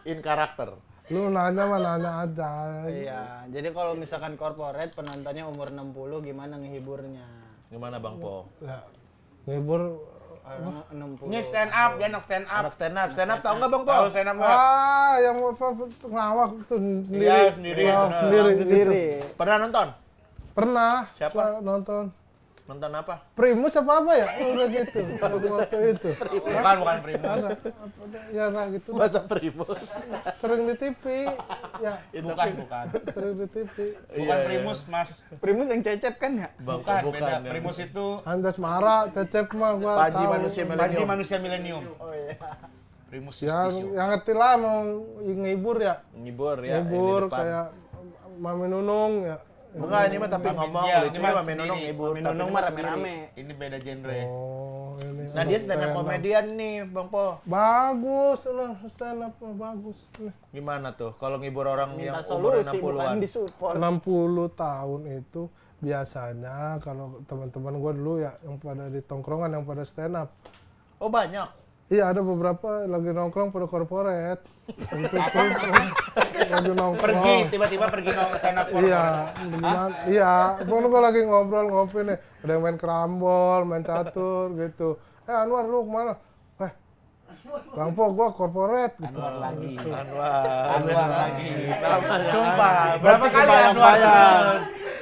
In karakter. Lu nanya mah nanya aja. Iya, jadi kalau misalkan corporate penontonnya umur 60 gimana ngehiburnya? Gimana Bangpo? Ya, ngibur. 60. Ini stand up, dia anak stand up. Anak stand up tahu nggak Bangpo? Tahu stand up nggak? Yang apa ngelawak tuh sendiri. Iya, sendiri, Oh, benar. sendiri. Sendiri. Pernah nonton? Pernah. Siapa? Nonton. Nonton apa? Primus apa ya? Udah gitu. Waktu itu. Bukan Primus. Ada apa ya nah gitu. Masa Primus? Sering di TV. Ya, Bukan. sering di TV. Bukan Primus, Mas. Primus yang cecep kan ya? Bukan, beda. ya. Primus itu Anjas Mara, Cecep mah gua Panji tahu. manusia Panji milenium. manusia milenium. Oh iya. Primus Yang ngerti lah mau ngibur ya. Ngibur ya. Ngibur ini depan. kayak Mami Nunung ya. Enggak, ini mah tapi ngomong Iya, lucu ini mah Mami Nunung sendiri. ngibur. Mami tapi Nunung ini mah sendiri. rame-rame. Ini beda genre. Oh, ini Nah, dia stand up stand up. komedian nih, Bang Po. Bagus, lah stand up mah bagus. Gimana tuh kalau ngibur orang Minta yang umur solusi bukan 60-an? disupport. 60 tahun itu biasanya kalau teman-teman gua dulu ya yang pada di tongkrongan yang pada stand up. Oh, banyak. Iya ada beberapa lagi nongkrong pada korporat. Itu lagi nongkrong. Pergi, tiba-tiba pergi stand up Iya, gimana? Iya, pokoknya gua lagi ngopi nih, ada yang main kerambol, main catur gitu. Anwar lu kemana? Bang Po, gua korporat gitu. Anwar lagi. Anwar lagi. Sumpah. Sumpah. Berapa kali Anwar? kebayang.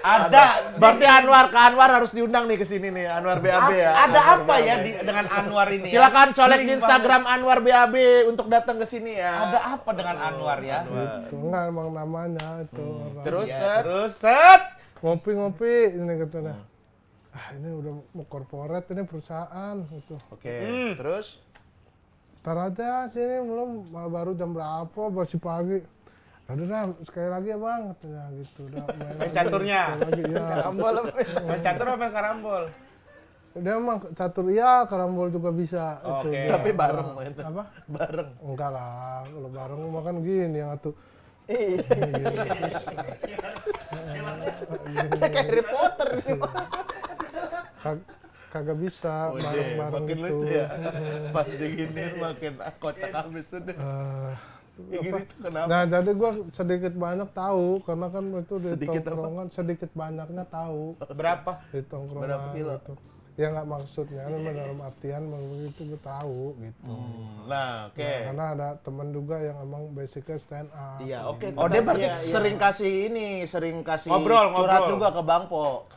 Ada. Berarti Anwar harus diundang nih ke sini nih, Anwar BAB ya. Ada apa ya dengan Anwar ini? ya? Silakan colek di Sering Instagram Anwar BAB untuk datang ke sini ya. banget. Ada apa dengan Anwar ya? Itu enggak emang namanya itu. orang. Terus Ya, set. terus set. Ngopi-ngopi ini katanya. Ini udah mau korporat ini perusahaan gitu. Oke, terus Ntar aja sini belum baru jam berapa masih pagi. Udah dah sekali lagi ya bang katanya gitu. Udah main lagi, caturnya? sekali lagi, ya. Karambol apa? Main catur apa karambol? Dia emang catur iya karambol juga bisa. Oke. Itu, tapi dia. bareng main. Apa? Bareng. Enggak lah, kalau bareng makan gini yang atuh. Kayak Harry Potter nih. Kagak bisa bareng-bareng makin gitu. lucu ya. Pas diginiin makin kocak habis sudah. Kayak gini tuh kenapa? Nah jadi gua sedikit banyak tahu karena kan itu di Sedikit apa? tongkrongan sedikit banyaknya tahu Berapa? di tongkrongan Berapa kilo? gitu. Ya nggak maksudnya, memang dalam artian begitu gue tahu gitu. Nah, oke. Nah, karena ada teman juga yang emang basicnya stand up. Iya, oke. Oh, dia berarti Iya, iya. sering kasih Ngobrol, curhat ngobrol. juga ke Bang Po.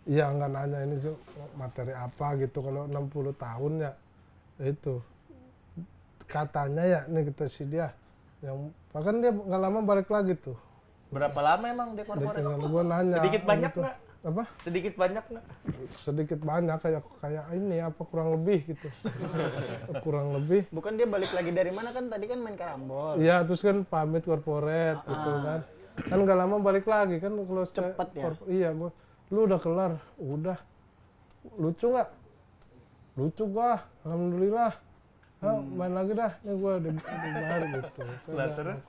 Iya nggak nanya ini tuh materi apa gitu kalau 60 tahun ya itu katanya ya nih kita sih dia yang bahkan dia nggak lama balik lagi tuh. Berapa lama emang dia Dia korporat? tinggal gue nanya. Sedikit banyak gitu. nggak? Apa? Sedikit banyak nggak? Sedikit banyak kayak ini apa kurang lebih gitu. Kurang lebih. Bukan dia balik lagi dari mana kan tadi kan main karambol. Iya terus kan pamit korporat gitu kan. Kan nggak lama balik lagi kan kalau Cepet ya? Iya gua lu udah kelar, udah. Lucu nggak? Lucu gua, alhamdulillah. Main lagi dah, nih gua dibayar gitu. Lah, terus?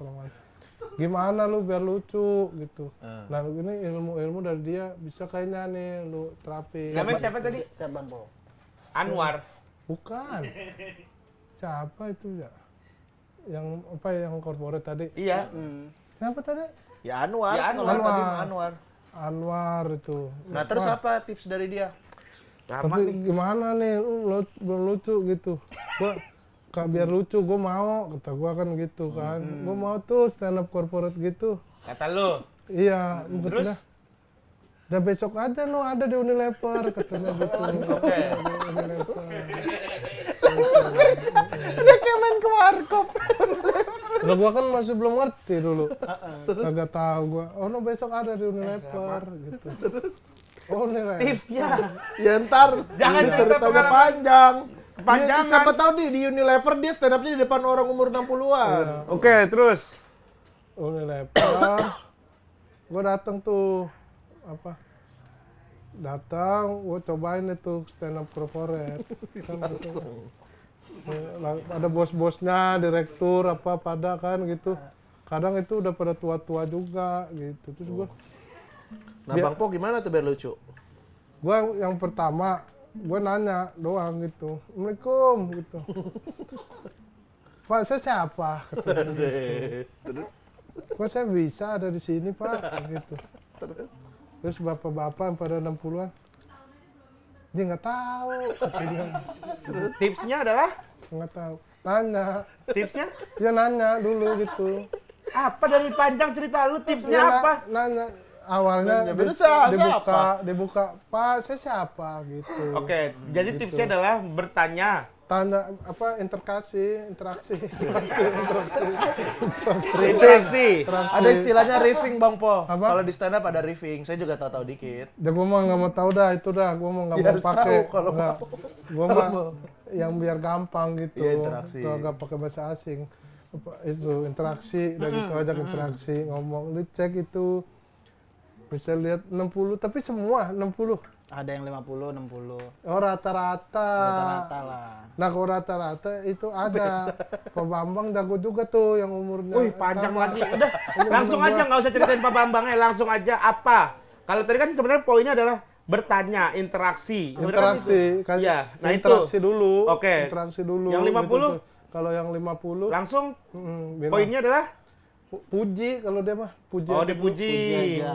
Gimana lu biar lucu gitu. Nah ini ilmu dari dia bisa kayaknya nih lu terapin. Siapa tadi? Siapa Bang Po? Anwar. Bukan. Siapa itu ya? Yang apa yang korporat tadi? Iya. Siapa tadi? Ya Anwar. Ya, Kalau Anwar. tadi mah Anwar. Anwar itu. Nah, terus apa tips dari dia? Tapi gimana nih lu belum lucu gitu. Gua biar lucu gua mau kata gua kan gitu kan. Gua mau tuh stand up corporate gitu. Kata lu. Iya, Terus? udah besok aja lo ada di Unilever katanya gitu. Oke. Di Unilever. Dia kayak main ke warkop. Kalau gua kan masih belum ngerti dulu. Kagak tahu gua. Oh, no besok ada di Unilever gitu. Oh, Unilever. Tipsnya. Ya ntar Jangan ini cerita ceritanya pengalaman. panjang. Panjangan. Ya, siapa tahu di Unilever dia stand up-nya di depan orang umur 60-an. Iya. Oke, terus. Unilever. Gua datang tuh apa? Datang, gua cobain itu stand up corporate. Kan gitu. Ada bos-bosnya, direktur apa pada kan gitu. Kadang itu udah pada tua-tua juga gitu. Terus Nah, Bang Po gimana tuh biar lucu? gua yang pertama gua nanya doang gitu. Assalamualaikum gitu. Pak, saya siapa? Katanya gitu. Terus Kok saya bisa ada di sini, Pak? Gitu. Terus bapak-bapak yang pada 60-an, dia nggak tahu. Dia Tipsnya adalah? nggak tahu. Nanya. Tipsnya? Dia nanya dulu gitu. Apa dari panjang cerita lu? Tipsnya Dia apa? nanya awalnya Bener, siapa? dibuka, Pak, saya siapa gitu. Oke, jadi tipsnya adalah bertanya. Tanya apa interaksi. Interaksi. Ada istilahnya riffing Bang Po. Apa? Kalau di stand up ada riffing, saya juga tahu dikit. Ya gue mah nggak mau tahu dah itu dah, gue mah nggak Ya, mau harus pakai. tahu kalau Nggak. Gue mah yang biar gampang gitu. Iya, interaksi. Tuh agak pakai bahasa asing. Apa, itu interaksi, udah gitu ajak interaksi, ngomong, dicek itu bisa lihat 60, tapi semua 60. Ada yang 50, 60. Oh rata-rata. Rata-rata lah. Nah kalau rata-rata itu ada. Pak Bambang jago juga tuh yang umurnya. Wih, panjang sama. lagi. Udah, langsung aja nggak usah ceritain Pak Bambangnya, langsung aja apa. Kalau tadi kan sebenarnya poinnya adalah bertanya, interaksi. Sebenarnya kan Interaksi. itu. Iya, nah interaksi itu. dulu. Oke. Interaksi dulu. Yang 50? gitu. Kalau yang 50 Langsung bilang, poinnya adalah puji kalau dia mah. Puji. oh aja dulu. dipuji. Puji aja.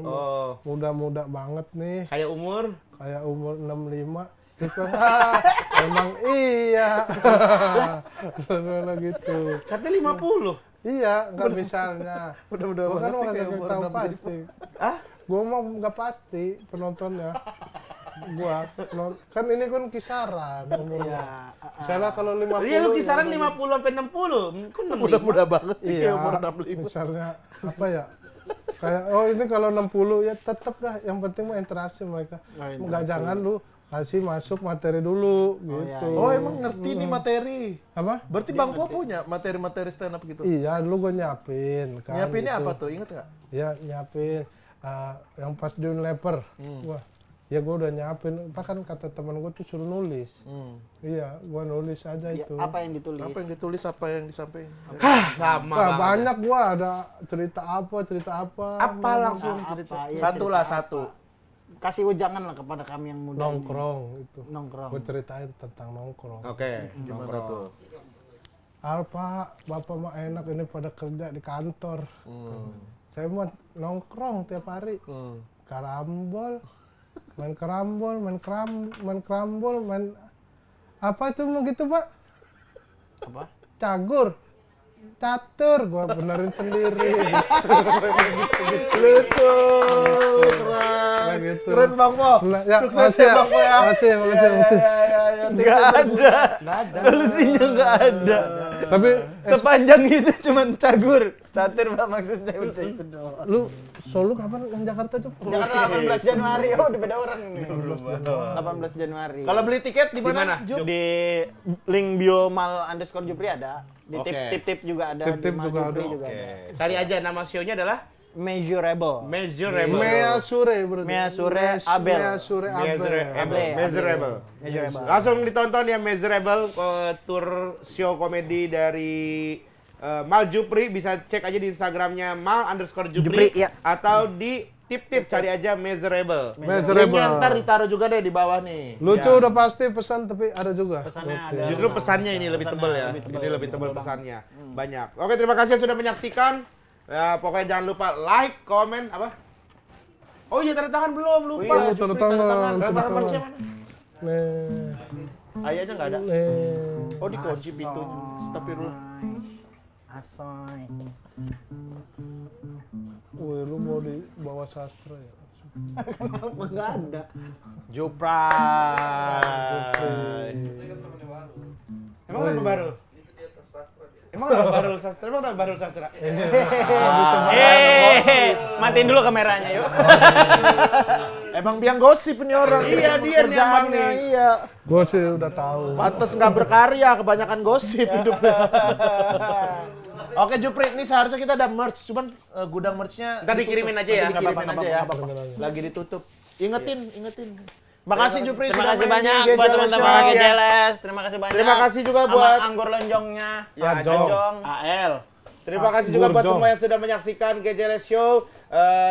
Oh, Muda-muda banget nih. kayak umur. Kayak umur 65. Gitu. Emang iya. Lah gitu. Katanya 50. Iya, nggak misalnya. Mudah-mudahan Gua kan banget nih nggak kayak umur tahu 65. pasti. Hah? Gua mau nggak pasti penontonnya. Kan ini kan kisaran umurnya. Misalnya kalau 50. Iya, lu kisaran 50 sampai 60. Kan Mudah-mudah banget nih Iya, kayak umur 65. misalnya apa ya? Kayak oh ini kalau 60 ya tetap dah yang penting mah interaksi mereka. Nggak jangan lu kasih masuk materi dulu gitu. Oh, emang ngerti nih materi. Apa? Berarti Bang Po punya materi-materi stand up gitu. Iya, dulu gua nyiapin kan. Nyiapinnya gitu. apa tuh? Ingat nggak? Ya nyiapin yang pas di Unilever. Wah, ya gue udah nyiapin. Bahkan kata teman gue tuh suruh nulis. Iya, gue nulis aja Ya, itu. apa yang ditulis? Apa yang ditulis, apa yang disampaikan? Sama Wah, banget. banyak gua ada cerita apa. Apa langsung cerita? Iya, Satu cerita lah, apa? satu. Kasih ujangan lah kepada kami yang muda. Nongkrong itu. Nongkrong. Gue ceritain tentang nongkrong. Oke, Gimana tuh? Pak, bapak mah enak ini pada kerja di kantor. Saya mah nongkrong tiap hari. Karambol, main kerambol, main apa itu mau gitu Pak? Apa? Catur, gua benerin sendiri. Lucu, Nah, keren. gitu. Keren Bang Po. Nah, ya, Sukses makasih ya Bang Po ya. Makasih. Ya. Nggak ada. Solusinya nggak ada. Tapi Sepanjang itu cuman catur Pak maksudnya udah itu doang. lu Solo kapan yang Jakarta tuh? Jakarta 18 Januari. Oh, udah beda orang nih. 18 Januari. Kalau beli tiket di mana? Di mana? Jup? di link bio _Jupri ada. Di Oke. tip-tip juga ada. Tip-tip di Mal juga Jupri ada. juga ada. Cari aja nama show-nya adalah Measurable. Measurable. Mea Sure berarti. Mea Sure Abel. Mea Sure Abel. Able. Measurable. Measurable. Langsung ditonton ya Measurable tour show komedi dari Mal Jupri, bisa cek aja di Instagramnya Mal_Jupri Jupri, iya. atau di tip-tip cari aja Measurable. Measurable. Linknya ntar ditaruh juga deh di bawah nih. Lucu Ya. udah pasti pesan tapi ada juga. Pesannya Oke. ada. Justru pesannya ini lebih Pesannya tebel ya. lebih tebel, Ini lebih lebih tebel tebel pesannya. Banyak. Oke, terima kasih yang sudah menyaksikan. Ya, pokoknya jangan lupa like, komen, apa? Oh iya, tanda tangan belum, lupa. iya, Jupri, tanda tangan, Tanda tanda tangan tangan. manusia mana? Nih. Ayah aja nggak ada. Nih. Oh, dikunci pintu. Astagfirullah. Asoy. Wih, lu mau dibawa sastra ya? Kenapa nggak ada? Jupray. Emang nama baru? Emang nama baru sastra? Emang nama baru sastra? Matiin dulu kameranya yuk. Emang biang gosip ini orang. Iya, dia nih Kerjaannya, abang nih. iya. Gue sih udah tahu. Pantes nggak berkarya, kebanyakan gosip hidupnya. Oke Jupri, ini seharusnya kita ada merch, cuman gudang merchnya Ntar dikirimin aja ya. Dikirimin Nggak aja ya. apa-apa, Lagi ditutup. Ingetin. Makasih Jupri Terima sudah kasih main banyak di buat GJLS teman-teman Show. GJLS. Terima kasih banyak. Terima kasih juga Sama buat anggur lonjongnya. Ya, Anjong. AL. Terima kasih juga buat Burjo. semua yang sudah menyaksikan GJLS Show.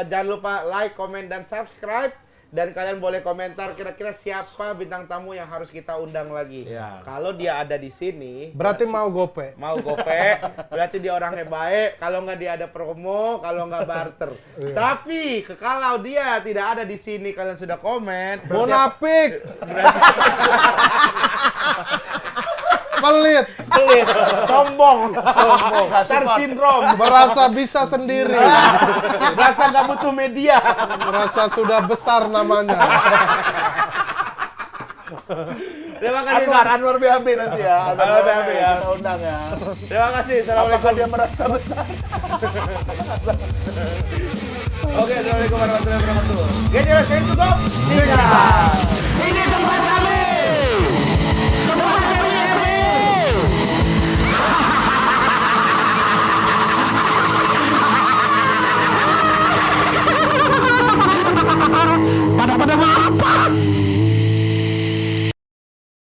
Jangan lupa like, comment, dan subscribe. Dan kalian boleh komentar kira-kira siapa bintang tamu yang harus kita undang lagi. Ya. Kalau dia ada di sini, Berarti mau gope. mau gope, berarti dia orangnya baik. Kalau nggak dia ada promo, kalau nggak barter. Tapi kalau dia tidak ada di sini, kalian sudah komen. berarti Munafik. pelit, Sombong. Star syndrome. merasa bisa sendiri, Rasa nggak butuh media. merasa sudah besar namanya. Terima kasih Anwar BHB nanti ya. Anwar BHB ya. Kita undang ya. Terima kasih. Assalamualaikum. Apakah dia merasa besar? Oke, assalamualaikum warahmatullahi wabarakatuh. Get your sense to go. Ini tempat kami.